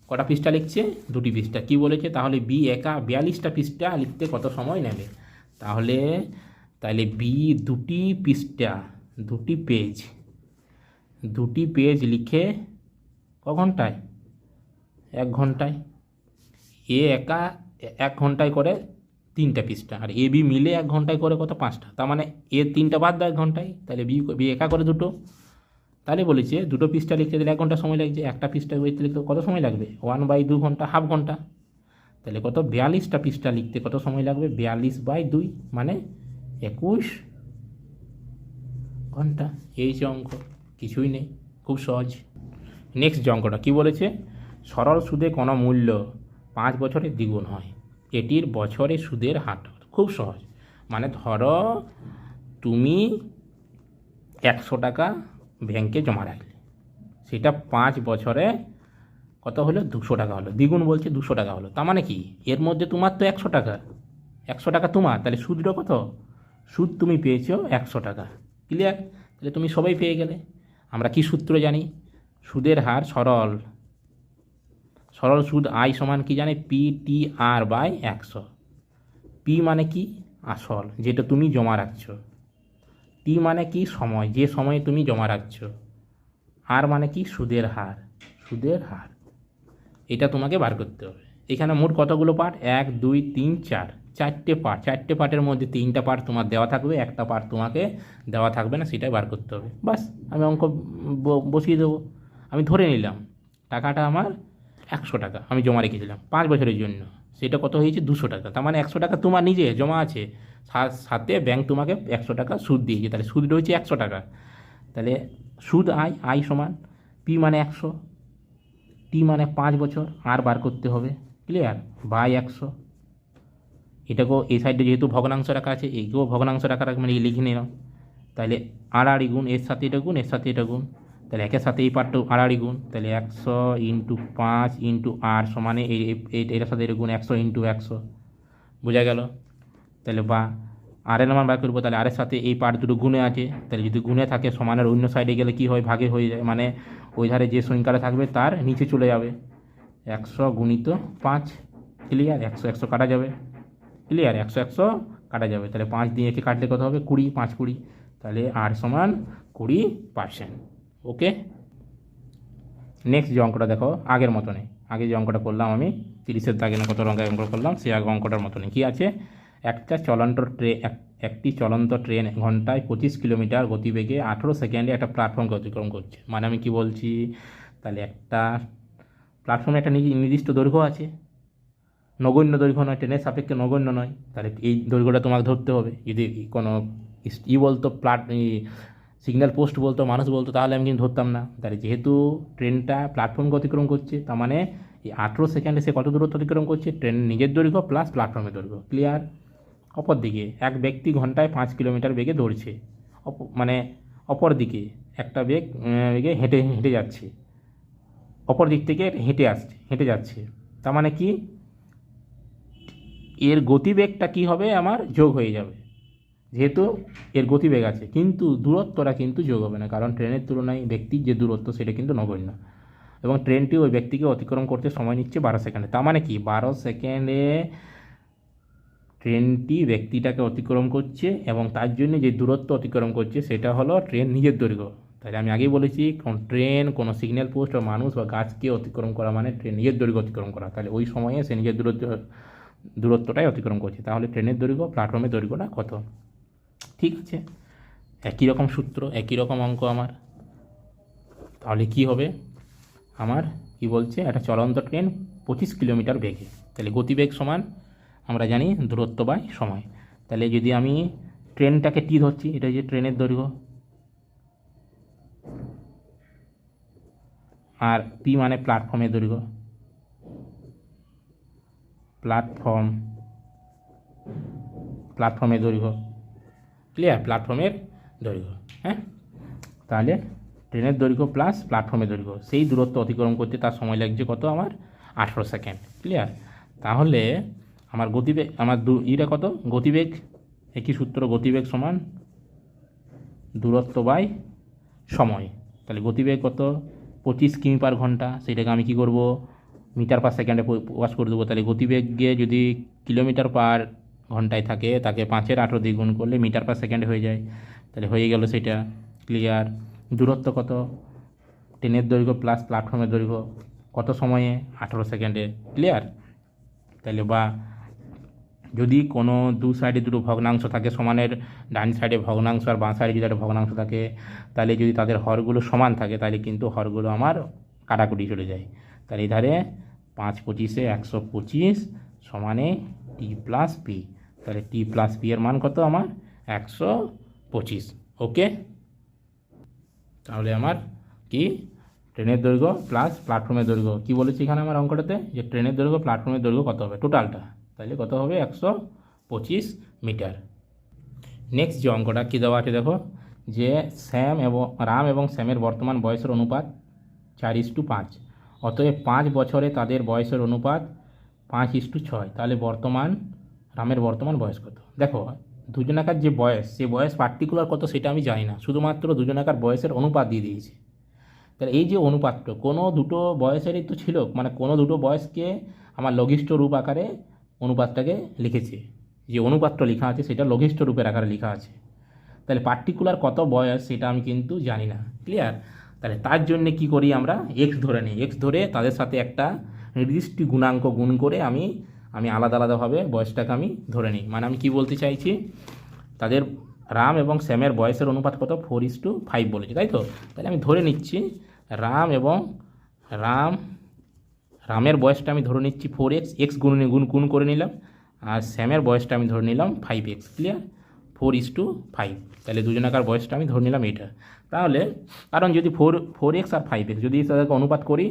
কটা পৃষ্ঠা লিখছে? 2টি পৃষ্ঠা। কি বলেছে? তাহলে বি একা 42টা পৃষ্ঠা লিখতে কত সময় নেবে? তাহলে বি 2টি পৃষ্ঠা, 2টি পেজ লিখে ক ঘন্টায়? 1 ঘন্টায়। এ একা 1 ঘন্টায় করে 3টা পৃষ্ঠা, আর এ বি মিলে 1 ঘন্টায় করে কত? 5টা। তার মানে এ 3টা বাদ দেয় 1 ঘন্টায়, তাহলে বি একা করে 2টো। তাহলে বলেছে 2টো পৃষ্ঠা লিখতে দিলে 1 ঘন্টা সময় লাগছে, একটা পৃষ্ঠা লিখতে কত সময় লাগবে? 1/2 ঘন্টা, হাফ ঘন্টা। তাহলে কত? 42টা পৃষ্ঠা লিখতে কত সময় লাগবে? 42/2 মানে 21 ঘন্টা। এই যে অঙ্ক, কিছুই নেই, খুব সহজ। নেক্সট যে অঙ্কটা কী বলেছে, সরল সুদে কোনো মূল্য 5 বছরে দ্বিগুণ হয়, এটির বছরে সুদের হার। খুব সহজ, মানে ধরো তুমি 100 টাকা ব্যাংকে জমা রাখলে, সেটা 5 বছরে কত হলো? 200 টাকা হলো। দ্বিগুণ বলছে, 200 টাকা হলো। তার মানে কি? এর মধ্যে তোমার তো 100 টাকা, 100 টাকা তোমার, তাহলে সুদটা কত? সুদ তুমি পেয়েছো 100 টাকা। ক্লিয়ার? তাহলে তুমি সবাই পেয়ে গেলে। আমরা কি সূত্র জানি? সুদের হার সরল সুদ আই সমান কি জানে? PTR/100। পি মানে কি? আসল, যেটা তুমি জমা রাখছো। টি মানে কি? সময়, যে সময়ে তুমি জমা রাখছো। আর মানে কি? সুদের হার। এটা তোমাকে বার করতে হবে। এখানে মোট কতগুলো পার্ট? 1 2 3 4, 4টে পার্ট। 4টে পার্টের মধ্যে 3টা পার্ট তোমার দেওয়া থাকবে, একটা পার্ট তোমাকে দেওয়া থাকবে না, সেটাই বার করতে হবে। বাস, আমি অঙ্ক বসিয়ে দেবো। আমি ধরে নিলাম টাকাটা আমার 100 টাকা আমি জমা রেখেছিলাম 5 বছরের জন্য, সেটা কত হয়েছে? 200 টাকা। তার মানে 100 টাকা তোমার নিজে জমা আছে, সাথে ব্যাংক তোমাকে 100 টাকা সুদ দিয়েছে, তাহলে সুদ রয়েছে 100 টাকা। তাহলে সুদ আই সমান পি মানে 100, টি মানে 5 বছর, আর বার করতে হবে। ক্লিয়ার? বাই 100। এটাকেও এই সাইডে যেহেতু ভগ্নাংশ রাখা আছে, একেও ভগ্নাংশ রাখা মানে লিখে নিলাম। তাহলে আড়াআড়ি গুণ, এর সাথে এটা গুণ, এর সাথে এটা গুণ, তাহলে একের সাথে এই পার্টটা আড়াআড়ি গুণ, তাহলে 100 × 5 × r সমানে এটার সাথে এটা গুণ 100 × 100। বোঝা গেল? তাহলে বা আরের মান বার করবো, তাহলে আরের সাথে এই পার্ট দুটো গুণে আছে, তাহলে যদি গুণে থাকে সমানের অন্য সাইডে গেলে কি হয়? ভাগে হয়ে যায়, মানে ওই ধারে যে সংখ্যাটা থাকবে তার নিচে চলে যাবে। 100 × 5। ক্লিয়ার? 100 100 কাটা যাবে। ক্লিয়ার? 100 100 কাটা যাবে, তাহলে 5 দিয়ে একে কাটলে কত হবে 20, 5 20, তাহলে আর সমান 20%। ওকে, নেক্সট যে অঙ্কটা দেখো আগের মতনই, আগে যে অঙ্কটা করলাম আমি 30-এর দাগে না কত রঙের অঙ্ক করলাম, সেই আগে অঙ্কটার মতনই। কী আছে, একটি চলন্ত ট্রেন ঘন্টায় 25 কিলোমিটার গতিবেগে 18 সেকেন্ডে একটা প্ল্যাটফর্মকে অতিক্রম করছে। মানে আমি কি বলছি, তাহলে একটা প্ল্যাটফর্মে একটা নির্দিষ্ট দৈর্ঘ্য আছে, নগণ্য দৈর্ঘ্য নয়, ট্রেনের সাপেক্ষে নগণ্য নয়, তাহলে এই দৈর্ঘ্যটা তোমাকে ধরতে হবে। যদি কোনো বলতো সিগন্যাল পোস্ট বলতো, মানুষ বলতো, তাহলে আমি কিন্তু ধরতাম না। তাহলে যেহেতু ট্রেনটা প্ল্যাটফর্মকে অতিক্রম করছে, তার মানে এই 18 সেকেন্ডে সে কত দূরত্ব অতিক্রম করছে, ট্রেন নিজের দৈর্ঘ্য প্লাস প্ল্যাটফর্মের দৈর্ঘ্য। ক্লিয়ার? অপর দিকে এক ব্যক্তি ঘন্টায় 5 কিলোমিটার বেগে দৌড়ছে, মানে অপর দিকে একটা বেগে হেঁটে হেঁটে যাচ্ছে, অপর দিক থেকে হেঁটে যাচ্ছে, তার মানে কি এর গতিবেগটা কি হবে, আমার যোগ হয়ে যাবে, যেহেতু এর গতিবেগ আছে, কিন্তু দূরত্বটা কিন্তু যোগ হবে না, কারণ ট্রেনের তুলনায় ব্যক্তির যে দূরত্ব সেটা কিন্তু নগণ্য, এবং ট্রেনটি ওই ব্যক্তিকে অতিক্রম করতে সময় নিচ্ছে 12 সেকেন্ডে। তার মানে কি 12 সেকেন্ডে ট্রেনটি ব্যক্তিটাকে অতিক্রম করছে, এবং তার জন্য যে দূরত্ব অতিক্রম করছে সেটা হলো ট্রেন নিজের দৈর্ঘ্য। তাহলে আমি আগেই বলেছি, কোন ট্রেন, কোনো সিগন্যাল পোস্ট বা মানুষ বা গাছকে অতিক্রম করা মানে ট্রেন নিজের দৈর্ঘ্য অতিক্রম করা। তাহলে ওই সময়ে সে নিজের দূরত্বটাই অতিক্রম করছে। তাহলে ট্রেনের দৈর্ঘ্য প্ল্যাটফর্মের দৈর্ঘ্যটা কত? ঠিক আছে, একই রকম সূত্র, একই রকম অঙ্ক আমার। তাহলে কি হবে আমার, কি বলছে, একটা চলন্ত ট্রেন 25 কিলোমিটার বেগে, তাহলে গতিবেগ সমান আমরা জানি দূরত্ব বাই সময়। তাহলে যদি আমি ট্রেনটাকে টি ধরছি, এটা যে ট্রেনের দৈর্ঘ্য, আর পি মানে প্ল্যাটফর্মের দৈর্ঘ্য, প্ল্যাটফর্মের দৈর্ঘ্য। ক্লিয়ার? প্ল্যাটফর্মের দৈর্ঘ্য। হ্যাঁ, তাহলে ট্রেনের দৈর্ঘ্য প্লাস প্ল্যাটফর্মের দৈর্ঘ্য, সেই দূরত্ব অতিক্রম করতে তার সময় লাগছে কত, আমার 18 সেকেন্ড। ক্লিয়ার? তাহলে আমার গতিবেগ, আমার এটা কত, গতিবেগ, একই সূত্র, গতিবেগ সমান দূরত্ব বাই সময়। তাহলে গতিবেগ কত, 25 কিমি পার ঘন্টা, সেটাকে আমি কি করব, মিটার পার সেকেন্ডে প্রকাশ করে দেবো। তাহলে গতিবেগে যদি কিলোমিটার পার ঘন্টায় থাকে, তাকে 5-এর 18 দিয়ে গুণ করলে মিটার পার সেকেন্ডে হয়ে যায়, তাহলে হয়ে গেল সেটা। ক্লিয়ার? দূরত্ব কত, ট্রেনের দৈর্ঘ্য প্লাস প্ল্যাটফর্মের দৈর্ঘ্য, কত সময়ে, 18 সেকেন্ডে। ক্লিয়ার? তাহলে বা যদি কোনো দু সাইডে দুটো ভগ্নাংশ থাকে, সমানের ডান সাইডে ভগ্নাংশ আর বাঁ সাইডে যদি একটা ভগ্নাংশ থাকে, তাহলে যদি তাদের হরগুলো সমান থাকে, তাহলে কিন্তু হরগুলো আমার কাটাকুটি চলে যায়। তাহলে এই ধারে 5 25-এ 125 সমানে টি প্লাস পি, তাহলে টি প্লাস পি এর মান কত, আমার 125। ওকে, তাহলে আমার কি, ট্রেনের দৈর্ঘ্য প্লাস প্ল্যাটফর্মের দৈর্ঘ্য, কী বলেছি এখানে আমার অঙ্কটাতে, যে ট্রেনের দৈর্ঘ্য প্ল্যাটফর্মের দৈর্ঘ্য কত হবে টোটালটা, তাহলে কত হবে 125 মিটার। নেক্সট যে অঙ্কটা কী দেওয়া আছে দেখো, যে রাম এবং শ্যামের বর্তমান বয়সের অনুপাত 4:5, অতএব 5 বছরে তাদের বয়সের অনুপাত 5:6। তাহলে রামের বর্তমান বয়স কত? দেখো, দুজনাকার যে বয়স, সে বয়স পার্টিকুলার কত সেটা আমি জানি না, শুধুমাত্র দুজনাকার বয়সের অনুপাত দিয়ে দিয়েছে। তাহলে এই যে অনুপাতটা কোনো দুটো বয়সেরই তো ছিল, মানে কোনো দুটো বয়সকে আমার লঘিষ্ঠ রূপ আকারে অনুপাতটাকে লিখেছে, যে অনুপাতটা লেখা আছে সেটা লঘিষ্ঠ রূপের আকারে লেখা আছে। তাহলে পার্টিকুলার কত বয়স সেটা আমি কিন্তু জানি না। ক্লিয়ার? তাহলে তার জন্য কি করি, আমরা এক্স ধরে নিই, এক্স ধরে তাদের সাথে একটা নির্দিষ্ট গুণাঙ্ক গুণ করে আমি আলাদা আলাদাভাবে বয়সটাকে আমি ধরে নিই। মানে আমি কি বলতে চাইছি, তাদের রাম এবং শ্যামের বয়সের অনুপাত কত, 4:5 বলেছে, তাই তো? তাহলে আমি ধরে নিচ্ছি রামের বয়সটা আমি ধরে নিচ্ছি 4x, এক্স গুণ করে নিলাম, আর শ্যামের বয়সটা আমি ধরে নিলাম 5x। ক্লিয়ার? 4:5, তাহলে দুজনাকার বয়সটা আমি ধরে নিলাম এটা। তাহলে কারণ যদি 4x আর 5x যদি তাদেরকে অনুপাত করি,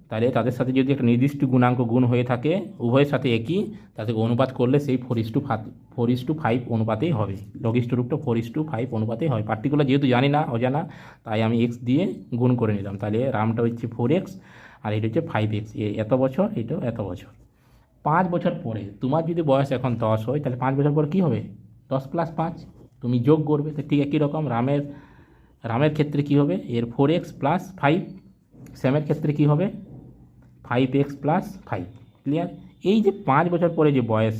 তাহলে তাদের সাথে যদি একটা নির্দিষ্ট গুণাঙ্ক গুণ হয়ে থাকে, উভয়ের সাথে একই, তাদেরকে অনুপাত করলে সেই 4:5 অনুপাতেই হবে, লঘিষ্ঠ রূপটা 4:5 অনুপাতেই হয়। পার্টিকুলার যেহেতু জানি না, অজানা, তাই আমি এক্স দিয়ে গুণ করে নিলাম। তাহলে রামটা হচ্ছে 4x আর এটা হচ্ছে 5x, এত বছর, এটাও এত বছর। 5 বছর পরে তোমার যদি বয়স এখন 10 হয়, তাহলে 5 বছর পরে কী হবে, 10 + 5 তুমি যোগ করবে। তো ঠিক একই রকম রামের ক্ষেত্রে কী হবে, এর 4x + 5, শ্যামের ক্ষেত্রে কী হবে, 5x + 5। ক্লিয়ার? এই যে 5 বছর পরে যে বয়স,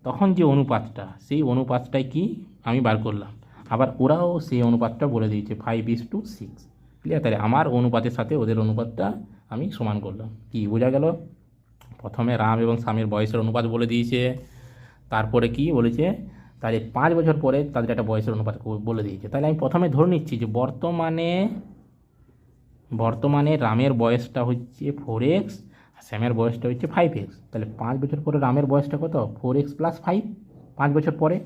তখন যে অনুপাতটা, সেই অনুপাতটাই কি আমি বার করলাম। আবার ওরাও সেই অনুপাতটা বলে দিয়েছে 5:6। ক্লিয়ার? তাহলে আমার অনুপাতের সাথে ওদের অনুপাতটা আমি সমান করলাম। কি বোঝা গেল? প্রথমে রাম এবং স্বামীর বয়সের অনুপাত বলে দিয়েছে, তারপরে কি বলেছে, তাহলে 5 বছর পরে তাদের একটা বয়সের অনুপাত বলে দিয়েছে। তাহলে আমি প্রথমে ধরে নিচ্ছি যে বর্তমানে রামের বয়সটা হচ্ছে 4x, আর শ্যামের বয়সটা হচ্ছে 5x। তাহলে 5 বছর পরে রামের বয়সটা কত? 4x + 5, 5 বছর পরে।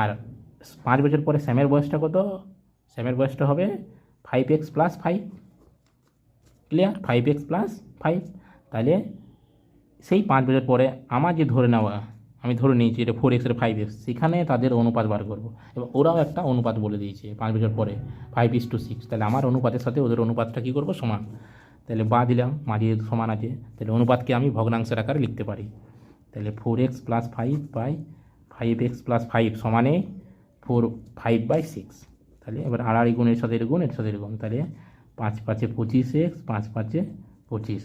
আর 5 বছর পরে শ্যামের বয়সটা কত? শ্যামের বয়সটা হবে 5x + 5। ক্লিয়ার? 5x + 5। তাহলে সেই 5 বছর পরে আমার যে ধরে নেওয়া, আমি ধরে নিয়েছি এটা 4x আর 5x, সেখানে তাদের অনুপাত বার করবো। এবং ওরাও একটা অনুপাত বলে দিয়েছে 5 বছর পরে 5:6। তাহলে আমার অনুপাতের সাথে ওদের অনুপাতটা কী করবো? সমান। তাহলে বা দিলাম, মাঝে সমান আছে, তাহলে অনুপাতকে আমি ভগ্নাংশের আকারে লিখতে পারি। তাহলে 4x + 5/5x + 5 সমানে 5/6। তাহলে এবার আড়াআড়ি গুণ, এর সাথে এর গুণ, এর সাথে এর গুণ, তাহলে 5×5 = 25x, 5×5 = 25,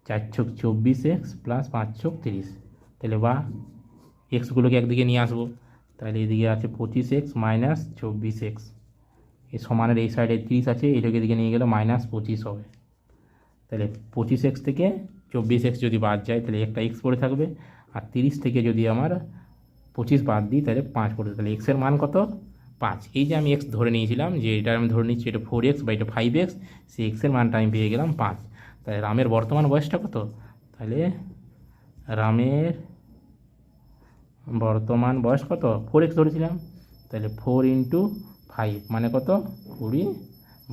4×6 = 24x + 5×6 = 30। তাহলে বা এক্সগুলোকে একদিকে নিয়ে আসবো, তাহলে এদিকে আছে 25x - 24x, এই সমানের এই সাইডে 30 আছে, এটাকে এদিকে নিয়ে গেলে -25 হবে। তাহলে 25x থেকে 24x যদি বাদ যায় তাহলে একটা এক্স পড়ে থাকবে, আর 30 থেকে যদি আমার 25 বাদ দিই তাহলে 5 পড়ে। তাহলে এক্সের মান কত? 5। এই যে আমি এক্স ধরে নিয়েছিলাম, যে এটা আমি ধরে নিচ্ছি এটা 4x বা এটা 5x, সেই এক্সের মানটা আমি পেয়ে গেলাম 5। তাহলে রামের বর্তমান বয়সটা কত? তাহলে রামের বর্তমান বয়স কত? 4x ধরেছিলাম, তাহলে 4 × 5 মানে কত? 20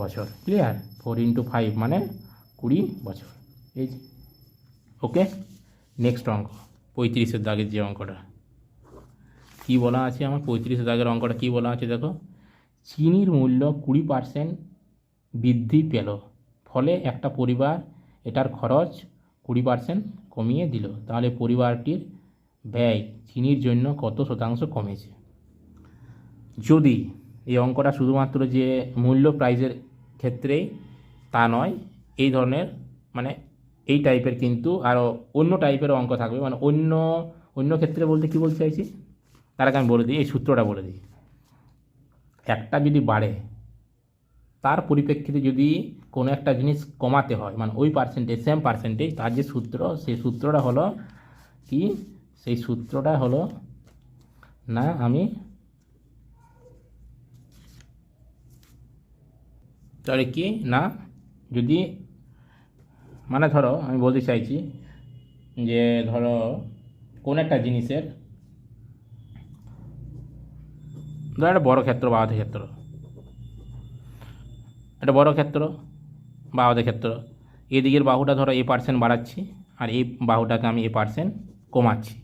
বছর। ক্লিয়ার? 4 × 5 মানে 20 বছর। এই যে ওকে। নেক্সট অঙ্ক 35-এর দাগের যে অঙ্কটা কী বলা আছে, আমার 35-এর দাগের অঙ্কটা কী বলা আছে দেখো। চিনির মূল্য 20% বৃদ্ধি পেল, ফলে একটা পরিবার এটার খরচ 20% কমিয়ে দিল, তাহলে পরিবারটির ব্যয় চিনির জন্য কত শতাংশ কমেছে? যদি এই অঙ্কটা শুধুমাত্র যে মূল্য প্রাইজের ক্ষেত্রেই তা নয়, এই ধরনের মানে এই টাইপের কিন্তু আরও অন্য টাইপের অঙ্ক থাকবে, মানে অন্য ক্ষেত্রে বলতে কী বলতে চাইছি তার আগে আমি বলে দিই, এই সূত্রটা বলে দিই। একটা যদি বাড়ে, তার পরিপ্রেক্ষিতে যদি কোনো একটা জিনিস কমাতে হয়, মানে ওই পার্সেন্টেজ, সেম পার্সেন্টেজ, তার যে সূত্র, সেই সূত্রটা হলো কি? সেই সূত্রটা হলো না, আমি তাহলে কি না, যদি মানে ধরো আমি বলতে চাইছি যে ধরো কোন একটা জিনিসের, ধরো একটা বড় ক্ষেত্র বা আধা ক্ষেত্র, একটা বড় ক্ষেত্র বা আধা ক্ষেত্র, এদিকের বাহুটা ধরো A% বাড়াচ্ছি, আর এই বাহুটাকে আমি A% কমাচ্ছি।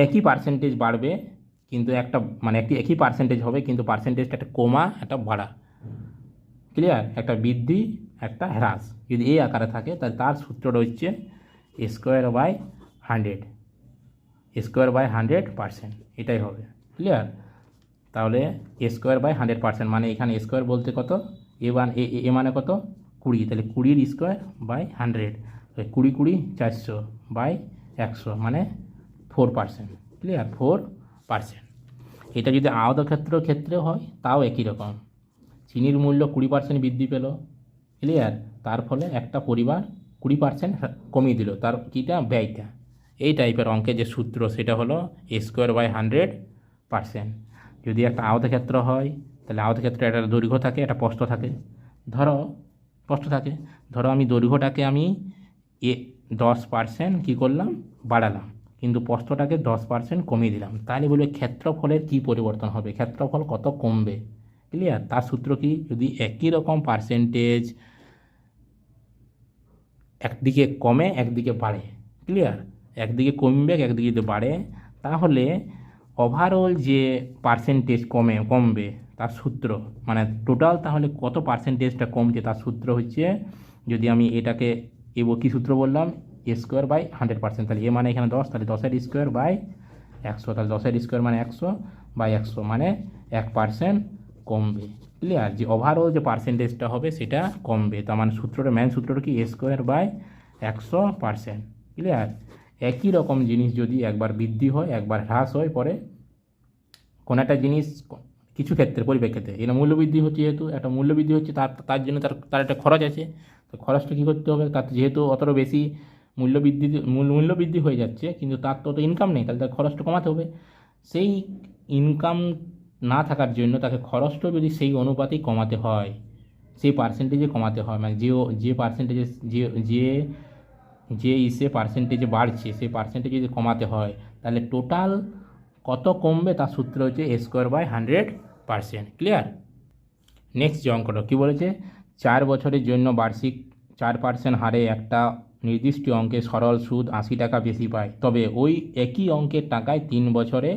একই পার্সেন্টেজ বাড়বে, কিন্তু একটা মানে একই পার্সেন্টেজ হবে, কিন্তু পার্সেন্টেজটা একটা কমা একটা বাড়া। ক্লিয়ার? একটা বৃদ্ধি একটা হ্রাস যদি এই আকারে থাকে, তাহলে তার সূত্রটা হচ্ছে A²/100, A²/100%, এটাই হবে। ক্লিয়ার? তাহলে A²/100% মানে এখানে A² বলতে কত? এ মানে কত? 20, তাহলে 20^²/100, 20 400/100 মানে 4%। ক্লিয়ার? 4%। এটা যদি ক্ষেত্রে হয় তাও একই রকম, চিনির মূল্য 20% বৃদ্ধি পেল, ক্লিয়ার, তার ফলে একটা পরিবার 20% কমিয়ে দিল তার কীটা? ব্যয়টা। এই টাইপের অঙ্কের যে সূত্র সেটা হলো A²/100%। যদি একটা আয়তক্ষেত্র হয়, তাহলে আয়তক্ষেত্রে একটা দৈর্ঘ্য থাকে, একটা প্রস্থ থাকে। ধরো আমি দৈর্ঘ্যটাকে আমি 10% কী করলাম? বাড়ালাম, কিন্তু প্রস্থটাকে 10% কমিয়ে দিলাম, তাহলে বলবে ক্ষেত্রফলের কী পরিবর্তন হবে, ক্ষেত্রফল কত কমবে। ক্লিয়ার? তার সূত্র কি? যদি একই রকম পার্সেন্টেজ একদিকে কমে একদিকে বাড়ে, ক্লিয়ার, একদিকে কমবে একদিকে যদি বাড়ে, তাহলে ওভারঅল যে পার্সেন্টেজ কমবে তার সূত্র, মানে টোটাল তাহলে কত পার্সেন্টেজটা কমছে তার সূত্র হচ্ছে, যদি আমি এটাকে কী সূত্র বললাম? A²/100%। তাহলে মানে এখানে 10, তাহলে 10^²/100, তাহলে 10^² মানে 100/100 মানে 1% কমবে। ক্লিয়ার? যে ওভারঅল যে পার্সেন্টেজটা হবে সেটা কমবে, তার মানে সূত্রটা, মেন সূত্রটা কি? A²/100%। ক্লিয়ার? একই রকম জিনিস যদি একবার বৃদ্ধি হয় একবার হ্রাস হয়, পরে কোনো একটা জিনিস কিছু ক্ষেত্রে পরিপ্রেক্ষিতে এটা মূল্যবৃদ্ধি হচ্ছে, যেহেতু একটা মূল্যবৃদ্ধি হচ্ছে তার তার জন্য তার একটা খরচ আছে। তো খরচটা কী করতে হবে, তার যেহেতু অতটা বেশি মূল্যবৃদ্ধি হয়ে যাচ্ছে কিন্তু তার তো অত ইনকাম নেই, তাহলে তার খরচটা কমাতে হবে। সেই ইনকাম না থাকার জন্য তাকে খরচটাও যদি সেই অনুপাতেই কমাতে হয়, সেই পার্সেন্টেজে কমাতে হয়, মানে যে পার্সেন্টেজে যে যে যে পার্সেন্টেজে বাড়ছে সেই পার্সেন্টেজ যদি কমাতে হয়, তাহলে টোটাল কত কমবে তার সূত্র হচ্ছে A²/100%। ক্লিয়ার? নেক্সট যে অঙ্কটা কী বলেছে, 4 বছরের জন্য বার্ষিক 4% হারে একটা নির্দিষ্ট অঙ্কে সরল সুদ 80 টাকা বেশি পায়, তবে ওই একই অঙ্কের টাকায় 3 বছরে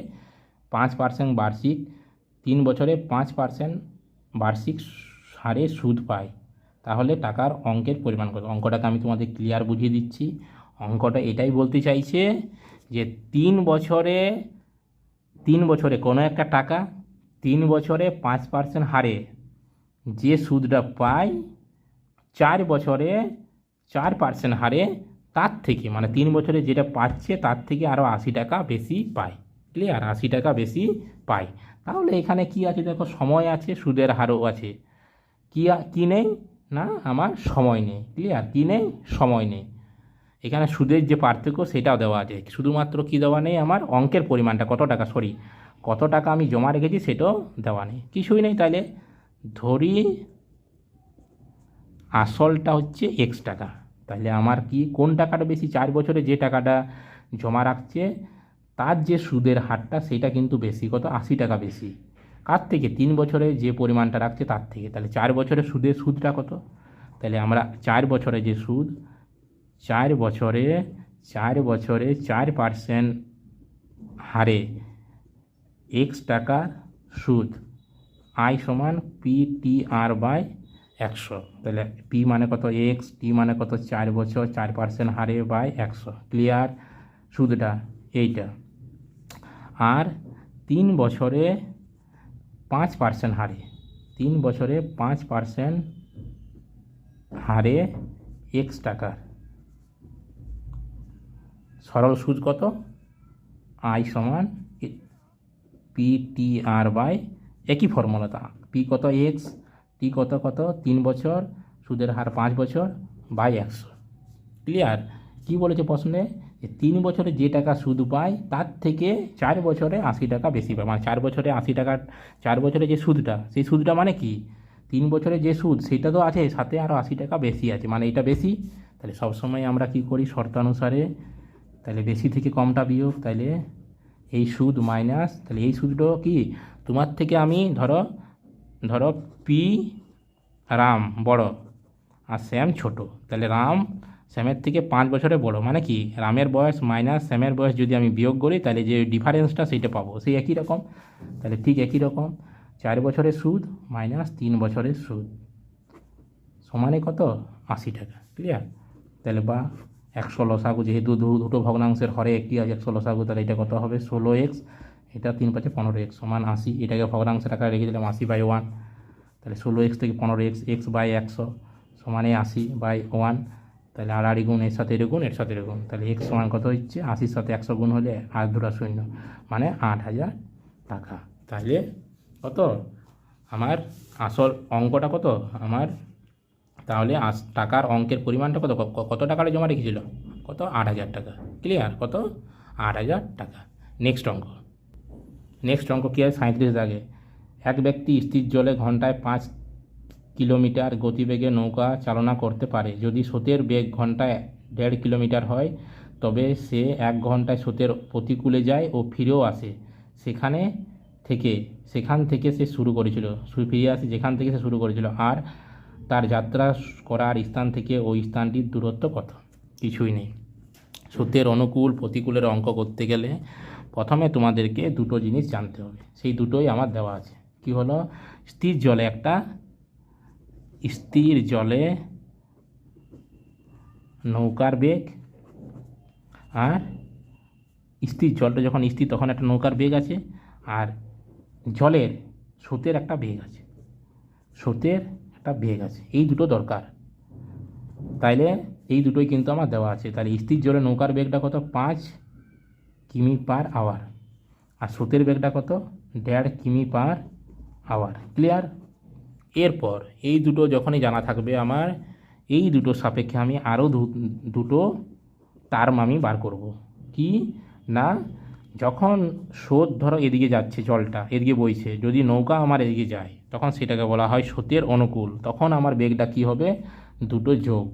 5% বার্ষিক 3 বছরে 5% বার্ষিক হারে সুদ পায়, তাহলে টাকার অঙ্কের পরিমাণ কত? অঙ্কটাকে আমি তোমাদের ক্লিয়ার বুঝিয়ে দিচ্ছি। অঙ্কটা এটাই বলতে চাইছে যে 3 বছরে কোনো একটা টাকা 3 বছরে 5% হারে যে সুদটা পায়, 4 বছরে 4% হারে তার থেকে, মানে 3 বছরে যেটা পাচ্ছে তার থেকে আরও 80 টাকা বেশি পায়। ক্লিয়ার? 80 টাকা বেশি পায়। তাহলে এখানে কি আছে দেখো, সময় আছে, সুদের হারও আছে। কি নেই না, আমার সময় নেই। ক্লিয়ার? কি নেই? সময় নেই। এখানে সুদের যে পার্থক্য সেটাও দেওয়া আছে, শুধুমাত্র কি দেওয়া নেই, আমার অঙ্কের পরিমাণটা কত টাকা আমি জমা রেখেছি সেটাও দেওয়া নেই, কিছুই নেই। তাহলে ধরি আসলটা হচ্ছে X টাকা, তাহলে আমার কি কোন টাকাটা বেশি? 4 বছরে যে টাকাটা জমা রাখছে তার যে সুদের হারটা সেটা কিন্তু বেশি, কত? 80 টাকা বেশি। কার থেকে? 3 বছরে যে পরিমাণটা রাখছে তার থেকে। তাহলে 4 বছরে সুদটা কত? তাহলে আমরা 4 বছরে যে সুদ, 4 বছরে 4% হারে X টাকার সুদ I সমান PTR/100। তাহলে P মানে কত? X, T মানে কত? 4 বছর 4% হারে বাই 100। ক্লিয়ার? সুদটা এইটা। আর 3 বছরে 5% হারে, 3 বছরে 5% হারে X টাকার সরল সুদ কত? I সমান PTR/, একই ফর্মুলাটা, P কত? X, T কত 3 বছর, সুদের হার 5 বছর বাই 100। ক্লিয়ার? কি বলেছে প্রশ্নে, যে 3 বছরে যে টাকা সুদ পায় তার থেকে 4 বছরে 80 টাকা বেশি পায়, মানে 4 বছরে 80 টাকা, 4 বছরে যে সুদটা, সেই সুদটা মানে কি, 3 বছরে যে সুদ সেটা তো আছে, সাথে আরও 80 টাকা বেশি আছে, মানে এটা বেশি। তাহলে সবসময় আমরা কি করি, শর্তানুসারে, তাহলে বেশি থেকে কমটা বিয়োগ, তাহলে এই সুদ মাইনাস, তাহলে এই সুদটাও কি তোমার থেকে আমি ধরো পি রাম বড় আর শ্যাম ছোট, তাহলে রাম শ্যামের থেকে 5 বছরে বড়, মানে কি রামের বয়স মাইনাস শ্যামের বয়স যদি আমি বিয়োগ করি তাহলে যে ডিফারেন্সটা সেইটা পাবো, সেই একই রকম। তাহলে ঠিক একই রকম 4 বছরের সুদ মাইনাস 3 বছরের সুদ সমানে কত? 80 টাকা। ক্লিয়ার? তাহলে বা 100 লসাগু, যেহেতু দুটো ভগ্নাংশের হরে একটি আছে 100 লসাগু, তাহলে এটা কত হবে? 16x, এটা 3 5 15x সমান 80। এটাকে ভগ্নাংশের আকারে রেখে দিলাম 80/1, তাহলে 16x থেকে 15x, x/100 সমানে 80/1। তাহলে আর গুণ এর সাথে এর গুণ, এর সাথে এর গুণ, তাহলে x সমান কত হচ্ছে? 80-র সাথে 100 গুণ হলে আর দুটা শূন্য, মানে 8000 টাকা। তাহলে কত আমার আসল অঙ্কটা কত আমার? তাহলে টাকার অঙ্কের পরিমাণটা কত টাকাটা জমা রেখেছিল? কত? 8000 টাকা। ক্লিয়ার? কত? 8000 টাকা। নেক্সট অঙ্ক কী আছে? 37 দাগে, এক ব্যক্তি স্থির জলে ঘন্টায় 5 কিলোমিটার গতিবেগে নৌকা চালনা করতে পারে। যদি স্রোতের বেগ ঘন্টায় 1.5 কিলোমিটার হয়, তবে সে 1 ঘন্টায় স্রোতের প্রতিকূলে যায় ও ফিরেও আসে সেখান থেকে সে শুরু করেছিল, ফিরে আসে যেখান থেকে সে শুরু করেছিল। আর তার যাত্রা করার স্থান থেকে ওই স্থানটির দূরত্ব কত? কিছুই নেই। স্রোতের অনুকূল প্রতিকূলের অঙ্ক করতে গেলে প্রথমে তোমাদেরকে দুটো জিনিস জানতে হবে, সেই দুটোই আমার দেওয়া আছে। কি হলো? স্থির জলে নৌকার বেগ, আর জলটা যখন স্থির তখন একটা নৌকার বেগ আছে, আর স্রোতের একটা বেগ আছে, এই দুটো দরকার। তাইলে এই দুটোই কিন্তু আমার দেওয়া আছে। তাহলে স্থির জলে নৌকার বেগটা কত, 5 কিমি/আওয়ার, আর স্রোতের বেগটা কত, 1.5 কিমি/আওয়ার। ক্লিয়ার? এরপর এই দুটো যখনই জানা থাকবে আমার, এই দুটো সাপেক্ষে আমি আরও দুটো টার্ম আমি বার করব। কি না, যখন স্রোত ধরো এদিকে যাচ্ছে, জলটা এদিকে বইছে, যদি নৌকা আমার এদিকে যায় তখন সেটাকে বলা হয় স্রোতের অনুকূল। তখন আমার বেগটা কি হবে, দুটো যোগ।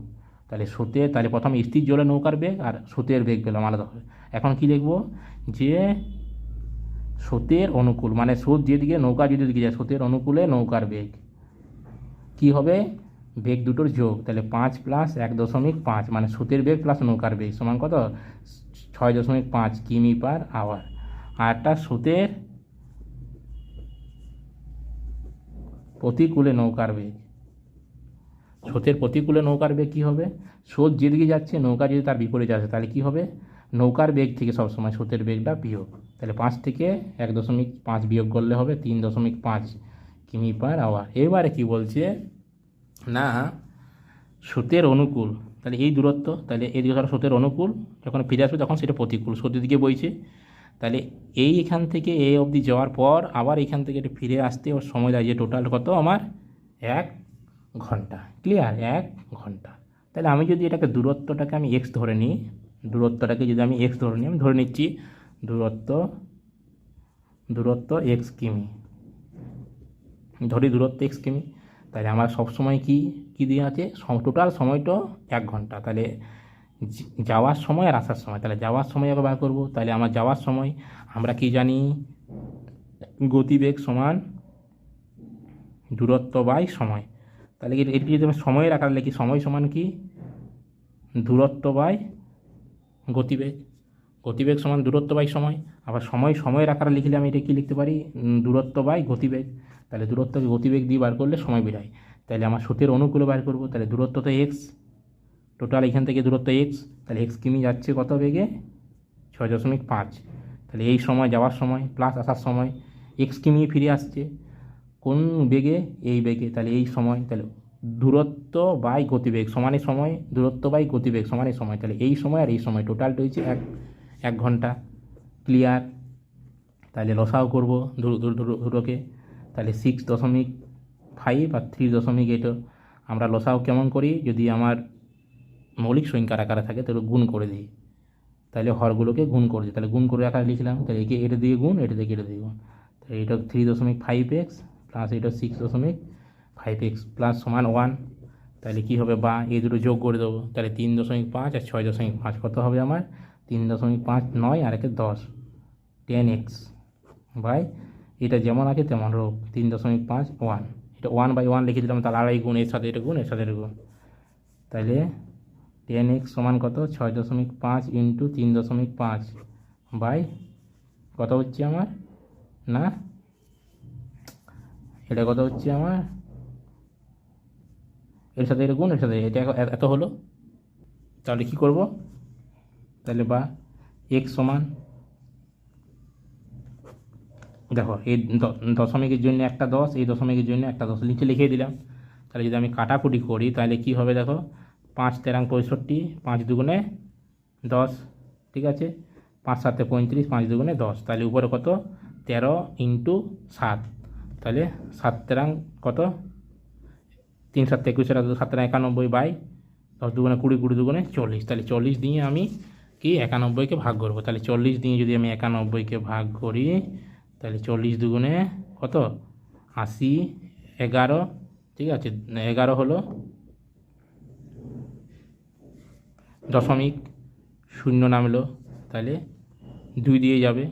তাহলে স্রোতের, তাহলে প্রথমে স্থির জলে নৌকার বেগ আর স্রোতের বেগ পেলাম আলাদা হবে। এখন কি লিখব, যে স্রোতের অনুকূল, মানে স্রোত যেদিকে, নৌকা যেদিকে যায় স্রোতের অনুকূলে নৌকার বেগ কি হবে, বেগ দুটোর যোগ। তাহলে 5 + 1.5, মানে স্রোতের বেগ প্লাস নৌকার বেগ সমান কত, 6.5 কিমি/আওয়ার। আর একটা স্রোতের প্রতিকূলে নৌকার বেগ, স্রোতের প্রতিকূলে নৌকার বেগ কী হবে, স্রোত যেদিকে যাচ্ছে নৌকা যদি তার বিপরীতে আসে তাহলে কী হবে, নৌকার বেগ থেকে সবসময় স্রোতের বেগটা বিয়োগ। তাহলে 5 থেকে 1.5 বিয়োগ করলে হবে 3.5 কিমি/আওয়ার। এবারে কি বলছে না, স্রোতের অনুকূল, তাহলে এই দূরত্ব, তাহলে এই দিকে স্রোতের অনুকূল, যখন ফিরে আসবে তখন সেটা প্রতিকূল, স্রোতের দিকে বইছে। তাহলে এখান থেকে এই অবধি যাওয়ার পর আবার এখান থেকে এটা ফিরে আসতে ওর সময় লাগে টোটাল কত আমার, 1 ঘন্টা। ক্লিয়ার? 1 ঘন্টা। তাহলে আমি যদি এটাকে দূরত্বটাকে আমি এক্স ধরে নিই, দূরত্বটাকে যদি আমি এক্স ধরে নিই, আমি ধরে নিচ্ছি দূরত্ব এক্স কিমি, ধরি দূরত্ব এক্স কিমি। তাহলে আমার সবসময় কি দিয়ে আছে, টোটাল সময়টা 1 ঘন্টা। তাহলে যাওয়ার সময় আর আসার সময়, তাহলে যাওয়ার সময় আগে বার করবো। তাহলে আমার যাওয়ার সময় আমরা কি জানি, গতিবেগ সমান দূরত্ব বাই সময়। তাহলে এটি যদি আমি সময়ের আকারে লিখি, সময় সমান কি, দূরত্ব বাই গতিবেগ, গতিবেগ সমান দূরত্ব বাই সময়। আবার সময়ের আকারে লিখলে আমি এটা কী লিখতে পারি, দূরত্ব বাই গতিবেগ। তাহলে দূরত্বকে গতিবেগ দিয়ে বার করলে সময় বেরায়। তাহলে আমার স্রোতের অনুকূলে বার করবো, তাহলে দূরত্ব তো এক্স, টোটাল এখান থেকে দূরত্ব এক্স, তাহলে এক্স কিমি যাচ্ছে কত বেগে, 6.5। তাহলে এই সময় যাওয়ার সময় প্লাস আসার সময় এক্স কিমি ফিরে আসছে কোন বেগে, এই বেগে। তাহলে এই সময়, তাহলে দূরত্ব বাই গতিবেগ সমানে সময়, দূরত্ব বাই গতিবেগ সমানে সময়। তাহলে এই সময় আর এই সময় টোটালটা হচ্ছে 1 ঘন্টা। ক্লিয়ার? তাহলে লসাও করবো দুটোকে, তাহলে 6.5 আর 3.8। আমরা লসাও কেমন করি, যদি আমার মৌলিক সংখ্যার আকারে থাকে তাহলে গুণ করে দিই, তাহলে হরগুলোকে গুণ করে দিই। তাহলে গুণ করে আকারে লিখলাম, তাহলে একে এটা দিয়ে গুণ, এটা থেকে এটা দিয়ে গুণ। তাহলে এটা 3.5x প্লাস এটা 6.5x প্লাস সমান 1। তাহলে কী হবে, বা এই দুটো যোগ করে দেবো। তাহলে 3.5 আর 6.5 কত হবে আমার, 3.5 9 আর 10, 10x বাই এটা যেমন আছে তেমন রোগ 3.5 1। এটা 1/1 লিখে দিলাম, তাহলে আড়াই গুণ, এর সাথে এটা গুণ, এর সাথে এটা গুণ। তাহলে 10x সমান কত, 6.5 ইন্টু 3.5 বাই কত হচ্ছে আমার, না এটা কত হচ্ছে আমার, এর সাথে এটা গুণ, এর সাথে এটা এত হলো। তাহলে কি করব, তাহলে বা x সমান, দেখো এই দশমিকের জন্য একটা 10, এই দশমিকের জন্য একটা 10 নিচে লিখে দিলাম। তাহলে যদি আমি কাটাকুটি করি তাহলে কি হবে, দেখো 5 তেরাং 65, 5 দুগুণে 10, ঠিক আছে, 5 7 35, 5 দুগুণে 10। তাহলে উপরে কত, 13 ইন্টু 7, তাহলে 7 তেরাং কত, 3 7 21, 7 তেরাং 91 বাই 10 দুগুণে 20, 20 দুগুণে 40। তাহলে 40 দিয়ে আমি কি 91কে ভাগ করবো। তাহলে 40 দিয়ে যদি আমি 91কে ভাগ করি, তাহলে 40 দুগুণে কত, 80, 11, ঠিক আছে, 11 হলো 0.0 নামলো। তাহলে 2 দিয়ে যাবে,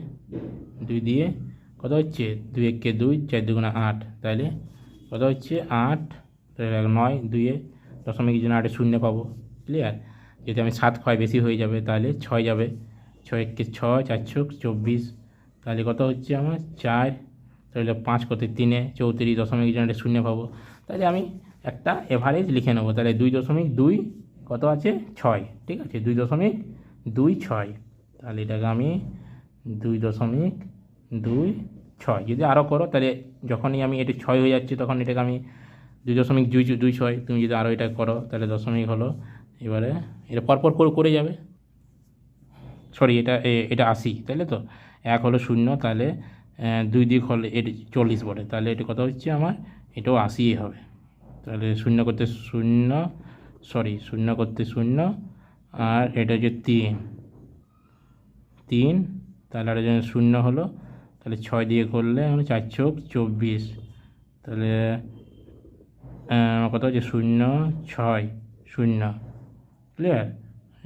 2 দিয়ে কত হচ্ছে, 2 1 2, 4 দুগুণে 8, তাহলে কত হচ্ছে 8, 9, 2 দশমিকের জন্য 8 শূন্য পাবো। ক্লিয়ার? যদি আমি 7 ক্ষয় বেশি হয়ে যাবে তাহলে 6 যাবে, 6 1 6, 4 6 24, তাহলে কত হচ্ছে আমার 4, তাহলে 5 কত 3, 34 দশমিকের জন্য 0 পাবো। তাহলে আমি একটা এভারেজ লিখে নেবো। তাহলে 2.2 কত আছে, 6, ঠিক আছে, 2.26। তাহলে এটাকে আমি 2.26, যদি আরও করো তাহলে যখনই আমি এটা 6 হয়ে যাচ্ছে তখন এটাকে আমি 2.26, তুমি যদি আরও এটা করো তাহলে দশমিক হলো এবারে এটা পরপর করে যাবে, সরি এটা 80, তাইলে তো 1 হলো 0, তাহলে 2 দিক হলে এটি 40 বটে, তাহলে এটা কত হচ্ছে আমার, এটাও 80 হবে। তাহলে 0 করতে 0, সরি 0 করতে 0, আর এটা হচ্ছে 3, তাহলে আর 0 হলো, তাহলে 6 দিয়ে করলে মানে 4 চোখ 24, তাহলে কত হচ্ছে 0 6 0, ক্লিয়ার।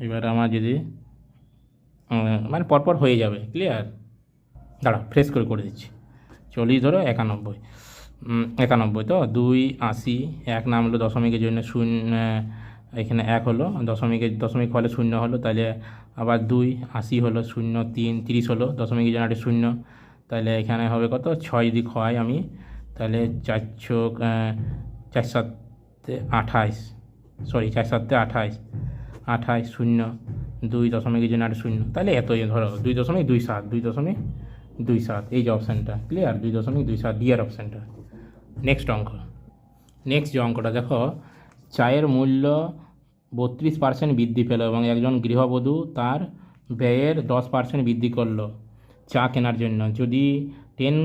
এবার আমার যদি মানে পরপর হয়ে যাবে, ক্লিয়ার। দাঁড়া ফ্রেশ করে দিচ্ছি। 40 ধরো 91, 91 তো 2 80, 1 নামলো দশমিকের জন্য 0, এখানে 1 হলো, দশমিক হলে 0 হলো, তাহলে আবার 2 80 হলো, 0 3 30 হলো, দশমিকের জন্য একটা 0, তাহলে এখানে হবে কত 6 যদি হয় আমি, তাহলে 4 চোখ 4 7 28, সরি 4 7 28, 28 0 2 দশমিকের জন্য একটা 0, তাহলে এতই ধরো 2.27, 2.27, এই যে অপশানটা, ক্লিয়ার, 2.27 ডি এর অপশানটা। নেক্সট যে অঙ্কটা দেখো, চায়ের মূল্য 32% বৃদ্ধি পেল এবং একজন গৃহবধূ তার ব্যয়ের 10% বৃদ্ধি করলো চা কেনার জন্য। যদি 10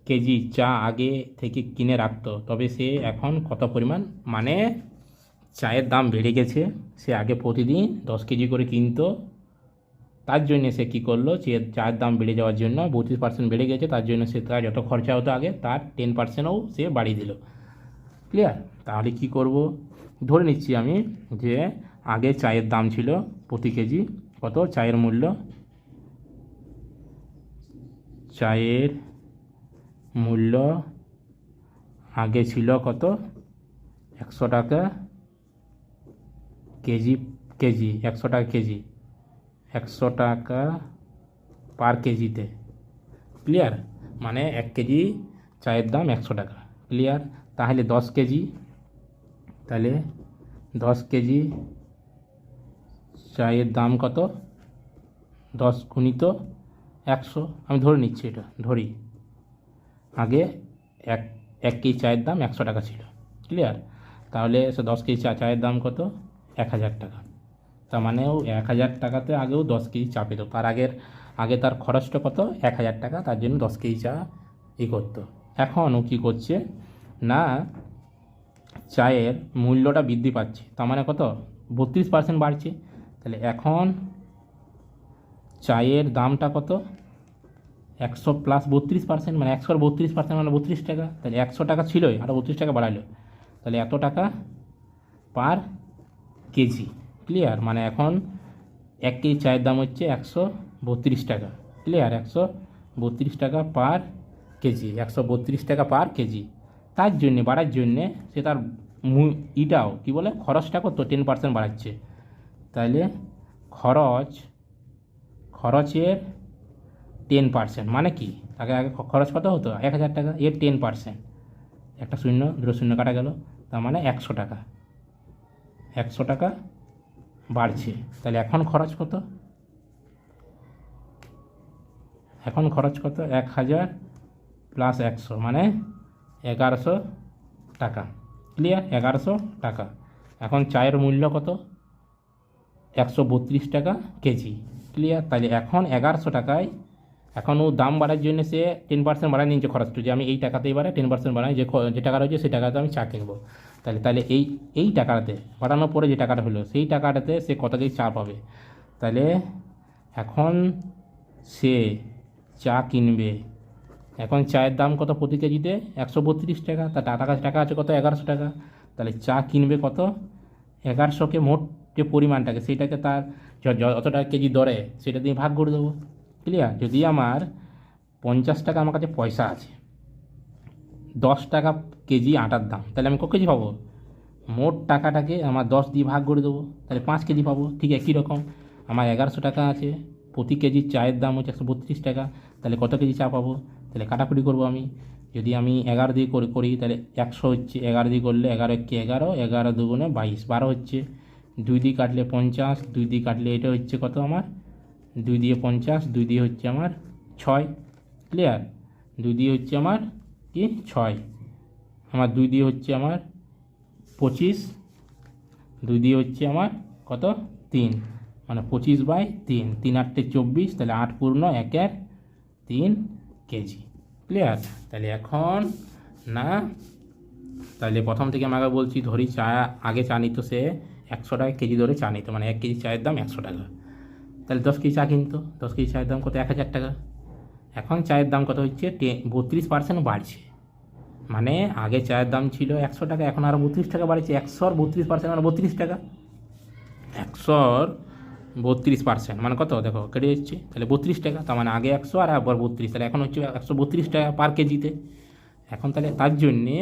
কেজি চা আগে থেকে কিনে রাখতো তবে সে এখন কত পরিমাণ, মানে চায়ের দাম বেড়ে গেছে, সে আগে প্রতিদিন 10 কেজি করে কিনতো, তার জন্য সে কী করলো, চায়ের দাম বেড়ে যাওয়ার জন্য 32% বেড়ে গেছে, তার জন্য সে তার যত খরচা হতো আগে তার 10%ও সে বাড়িয়ে দিল, ক্লিয়ার। তাহলে কি করব, ধরে নিচ্ছি আমি যে আগে চায়ের দাম ছিল প্রতি কেজি কত, চায়ের মূল্য আগে ছিল কত, 100 টাকা কেজি, 100 টাকা কেজি, 100 টাকা পার কেজিতে, ক্লিয়ার, মানে 1 কেজি চায়ের দাম 100 টাকা, ক্লিয়ার। তাহলে 10 কেজি, তাহলে 10 কেজি চায়ের দাম কত, 10 গুণিত 100, আমি ধরে নিচ্ছি, এটা ধরি, আগে এক কেজি চায়ের দাম 100 টাকা ছিল, ক্লিয়ার। তাহলে সে 10 কেজি চায়ের দাম কত, 1000 টাকা, তার মানে ও 1000 টাকাতে আগেও 10 কেজি চা পেত, তার আগে তার খরচটা কত, 1000 টাকা, তার জন্য 10 কেজি চা করতো। এখন ও কী করছে না, চায়ের মূল্যটা বৃদ্ধি পাচ্ছে, তার মানে কত, 32% বাড়ছে, তাহলে এখন চায়ের দামটা কত, 100 প্লাস 32%, মানে 100 32% মানে 32 টাকা, তাহলে 100 টাকা ছিলই, আরও 32 টাকা বাড়ালো, তাহলে এত টাকা পার কেজি, ক্লিয়ার। মানে এখন 1 কেজি চায়ের দাম হচ্ছে 132 টাকা, ক্লিয়ার, 132 টাকা পার কেজি, 132 টাকা পার কেজি। তার জন্যে বাড়ার জন্যে সে তার ইটাও কী বলে, খরচটা কত 10% বাড়াচ্ছে, তাহলে খরচের 10%, মানে কি, তাকে আগে খরচ কত হতো 1000 টাকা, এর 10%, একটা 0 দুটো 0 কাটা গেল, তার মানে 100 টাকা, 100 টাকা বাড়ছে, তাহলে এখন খরচ কত, 1000 প্লাস 100 মানে 1100 টাকা, ক্লিয়ার, 1100 টাকা। এখন চায়ের মূল্য কত, 132 টাকা কেজি, ক্লিয়ার। তাহলে এখন 1100 টাকায়, এখন ও দাম বাড়ার জন্য সে 10% বাড়ায় নিচ্ছে খরচটা, যে আমি এই টাকাতে এবারে 10% বাড়াই, যে টাকা রয়েছে সেই টাকাতে আমি চা কিনবো, তাহলে এই টাকাটাতে বাড়ানোর পরে যে টাকাটা হলো সেই টাকাটাতে সে কত কেজি চা পাবে, তাহলে এখন সে চা কিনবে, এখন চায়ের দাম কত প্রতি কেজিতে 132 টাকা, তার টাকা আছে কত 1100 টাকা, তাহলে চা কিনবে কত 1100কে, মোট যে পরিমাণটাকে সেইটাকে তার যত টাকা কেজি দরে সেটা দিয়ে ভাগ করে দেবো, ক্লিয়ার। যদি আমার 50 টাকা আমার কাছে পয়সা আছে, 10 টাকা কেজি আটার দাম, তাহলে আমি ক কেজি পাবো, মোট টাকাটাকে আমার 10 দিয়ে ভাগ করে দেবো, তাহলে 5 কেজি পাবো। ঠিক একই রকম আমার 1100 টাকা আছে, প্রতি কেজি চায়ের দাম হচ্ছে 132 টাকা, তাহলে কত কেজি চা পাবো, তাহলে কাটাকুটি করবো আমি, যদি আমি 11 দিয়ে করি তাহলে 100 হচ্ছে, 11 দিয়ে করলে 11 কে 11, 11 দুগুণে 22, 12 হচ্ছে, 2 দিয়ে কাটলে 50, 2 দিয়ে কাটলে এটা হচ্ছে কত আমার, 2 দিয়ে 50, 2 দিয়ে হচ্ছে আমার 6, ক্লিয়ার, 2 দিয়ে হচ্ছে আমার কি 6, আমার 2 দিয়ে হচ্ছে আমার 25, 2 দিয়ে হচ্ছে আমার কত 3, মানে 25/3, 3 8 24, তাহলে 8.1 কেজি। ক্লিয়ার? তাহলে এখন না, তাহলে প্রথম থেকে আমাকে বলছি ধরি চা আগে চা নিত সে 100 টাকা কেজি ধরে চা নিত, মানে 1 কেজি চায়ের দাম 100 টাকা। তাহলে 10 কেজি চা কিনতো, 10 কেজি চায়ের দাম কত 1000 টাকা। এখন চায়ের দাম কত হচ্ছে 32% বাড়ছে, মানে আগে চায়ের দাম ছিল 100 টাকা, এখন আরও 32 টাকা বাড়ছে। 100 32% মানে 32 টাকা। 100 32% মানে কত দেখো কেটে যাচ্ছে, তাহলে 32 টাকা। তার মানে আগে 100 আর আবার 32, তাহলে এখন হচ্ছে 132 টাকা পার কেজিতে। এখন তাহলে তার জন্যে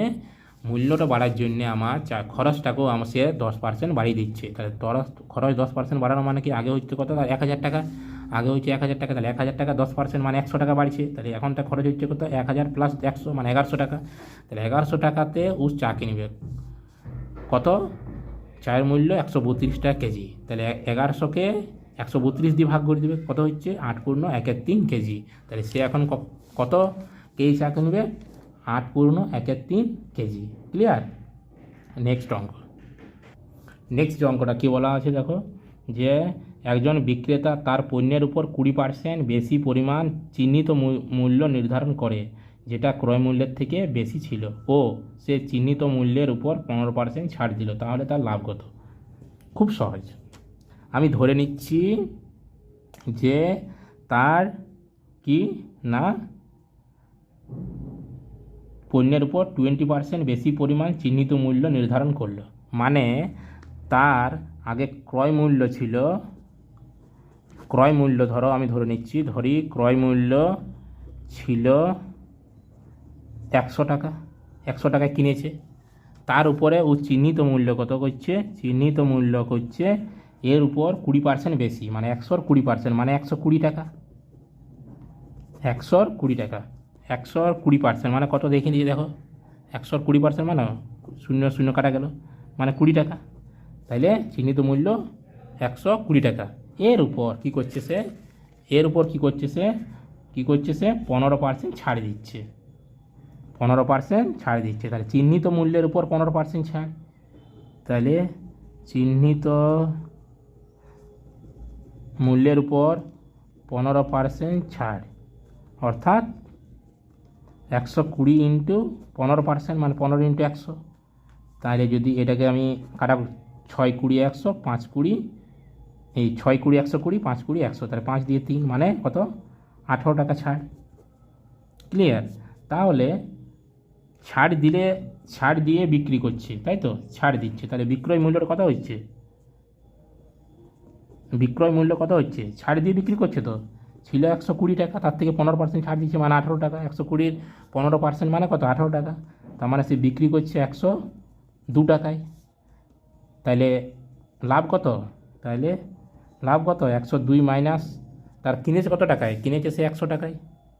মূল্যটা বাড়ার জন্যে আমার খরচটাকেও আমার সে 10% বাড়িয়ে দিচ্ছে। তাহলে খরচ 10% বাড়ানো মানে কি, আগে হচ্ছে কত 1000 টাকা, আগে হচ্ছে 1000 টাকা, তাহলে 1000 টাকা 10% মানে 100 টাকা বাড়ছে। তাহলে এখনটা খরচ হচ্ছে কত 1000 প্লাস 100 মানে 1100 টাকা। তাহলে 1100 টাকাতে ও চা কিনবে কত, চায়ের মূল্য 132 টাকা কেজি। তাহলে 1100কে 132 দিয়ে ভাগ করে দেবে, কত হচ্ছে 8.1 কেজি। তাহলে সে এখন কত কেজি চা কিনবে, 8.1 কেজি। ক্লিয়ার? নেক্সট অঙ্কটা কী বলা আছে দেখো, যে একজন বিক্রেতা তার পণ্যের উপর 20% বেশি পরিমাণ চিহ্নিত মূল্য নির্ধারণ করে, যেটা ক্রয় মূল্যের থেকে বেশি ছিল, ও সে চিহ্নিত মূল্যের উপর 15% ছাড় দিল, তাহলে তার লাভ কত? খুব সহজ, আমি ধরে নিচ্ছি যে তার কি না পণ্যের উপর 20% বেশি পরিমাণ চিহ্নিত মূল্য নির্ধারণ করলো, মানে তার আগে ক্রয় মূল্য ধরো, আমি ধরে নিচ্ছি, ক্রয় মূল্য ছিল 100 টাকা, 100 টাকায় কিনেছে। তার উপরে ও চিহ্নিত মূল্য কত করছে, চিহ্নিত মূল্য করছে এর উপর 20% বেশি, মানে 100 20% মানে 120 টাকা। 100 20 টাকা, 100 20% মানে কত দেখে দিয়ে দেখো, 100 20% মানে 0 0 কাটা গেল, মানে 20 টাকা। তাইলে চিহ্নিত মূল্য 120 টাকা। এর উপর কী করছে সে, 15% ছাড় দিচ্ছে, 15% ছাড় দিচ্ছে। তাহলে চিহ্নিত মূল্যের উপর 15% ছাড়, তাহলে চিহ্নিত মূল্যের উপর 15% ছাড়, অর্থাৎ 120 ইন্টু 15% মানে 15 ইন্টু 100। তাহলে যদি এটাকে আমি কাটা 6 20 100 5 20, এই 6 20 120 5 20 100, তাহলে 5 দিয়ে 3 মানে কত 18 টাকা ছাড়। ক্লিয়ার? তাহলে ছাড় দিয়ে বিক্রি করছে, তাই তো, ছাড় দিচ্ছে, তাহলে বিক্রয় মূল্যটা কত হচ্ছে, ছাড় দিয়ে বিক্রি করছে, তো ছিল 120 টাকা, তার থেকে 15% ছাড় দিচ্ছে মানে 18 টাকা। 120 15% মানে কত 18 টাকা, তার মানে সে বিক্রি করছে 102 টাকায়। তাহলে লাভ কত, 102 মাইনাস তার কিনেছে কত টাকায়, কিনেছে সে 100 টাকায়,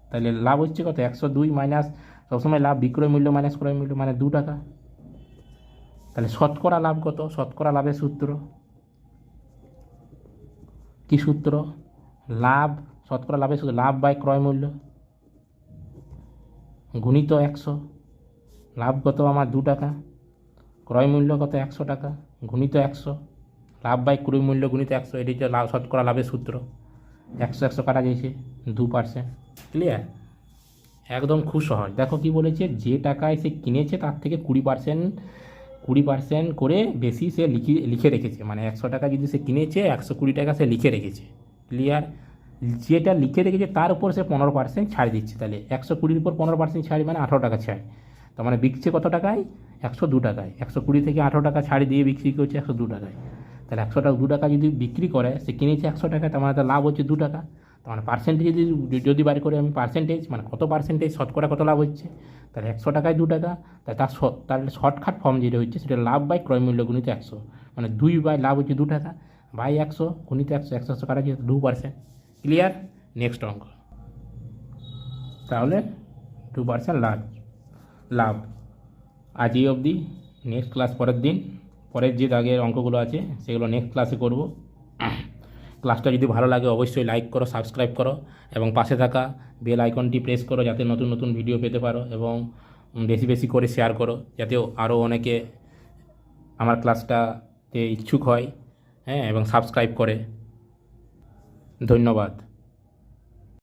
তাহলে লাভ হচ্ছে কত 102 মাইনাস, সবসময় লাভ বিক্রয় মূল্য মাইনাস ক্রয় মূল্য মানে 2 টাকা। তাহলে শতকরা লাভ কত, শতকরা লাভের সূত্র কি, শতকরা লাভের সূত্র লাভ বাই ক্রয় মূল্য গুণিত 100। লাভ কত আমার 2 টাকা, ক্রয় মূল্য কত 100 টাকা, গুণিত 100, লাভ বাই ক্রয় মূল্য গুণিত 100, এটি হচ্ছে শতকরা লাভের সূত্র। 100 কাটা গেছে 2%। ক্লিয়ার? একদম খুব সহজ। দেখো কি বলেছে, যে টাকায় সে কিনেছে তার থেকে 20% করে বেশি সে লিখে রেখেছে, মানে 100 টাকা যদি সে কিনেছে 120 টাকা সে লিখে রেখেছে। ক্লিয়ার? যেটা লিখে রেখেছে তার উপর সে 15% ছাড় দিচ্ছে, তাহলে 120-র উপর 15% ছাড় মানে 18 টাকা ছাড়, তার মানে বিকছে কত টাকায় 102 টাকায়। 120 থেকে 18 টাকা ছাড় দিয়ে বিক্রি করছে 102 টাকায়। তাহলে 2 টাকা যদি বিক্রি করে, সে কিনেছে 100 টাকায়, তার মানে তার লাভ হচ্ছে 2 টাকা। তার মানে পার্সেন্টেজ যদি বার করে আমি পার্সেন্টেজ, মানে কত পার্সেন্টেজ শতকরা কত লাভ হচ্ছে, তাহলে 100 টাকায় 2 টাকা। তাহলে শর্টকাট ফর্ম যেটা হচ্ছে সেটা লাভ বাই ক্রয় মূল্য গুণিত 100, মানে 2 বাই লাভ হচ্ছে 2 টাকা বাই 100 গুণিত 100, 100 কাটা যেহেতু 2%। ক্লিয়ার? নেক্সট অঙ্ক, তাহলে 2% লাভ। আজ এই অবধি, নেক্সট ক্লাস পরের যে দাগের অঙ্কগুলো আছে সেগুলো নেক্সট ক্লাসে করব। ক্লাসটা যদি ভালো লাগে অবশ্যই লাইক করো, সাবস্ক্রাইব করো এবং পাশে থাকা বেল আইকনটি প্রেস করো, যাতে নতুন নতুন ভিডিও পেতে পারো, এবং বেশি বেশি করে শেয়ার করো, যাতে আরও অনেকে আমার ক্লাসটাতে ইচ্ছুক হয় হ্যাঁ, এবং সাবস্ক্রাইব করে। ধন্যবাদ।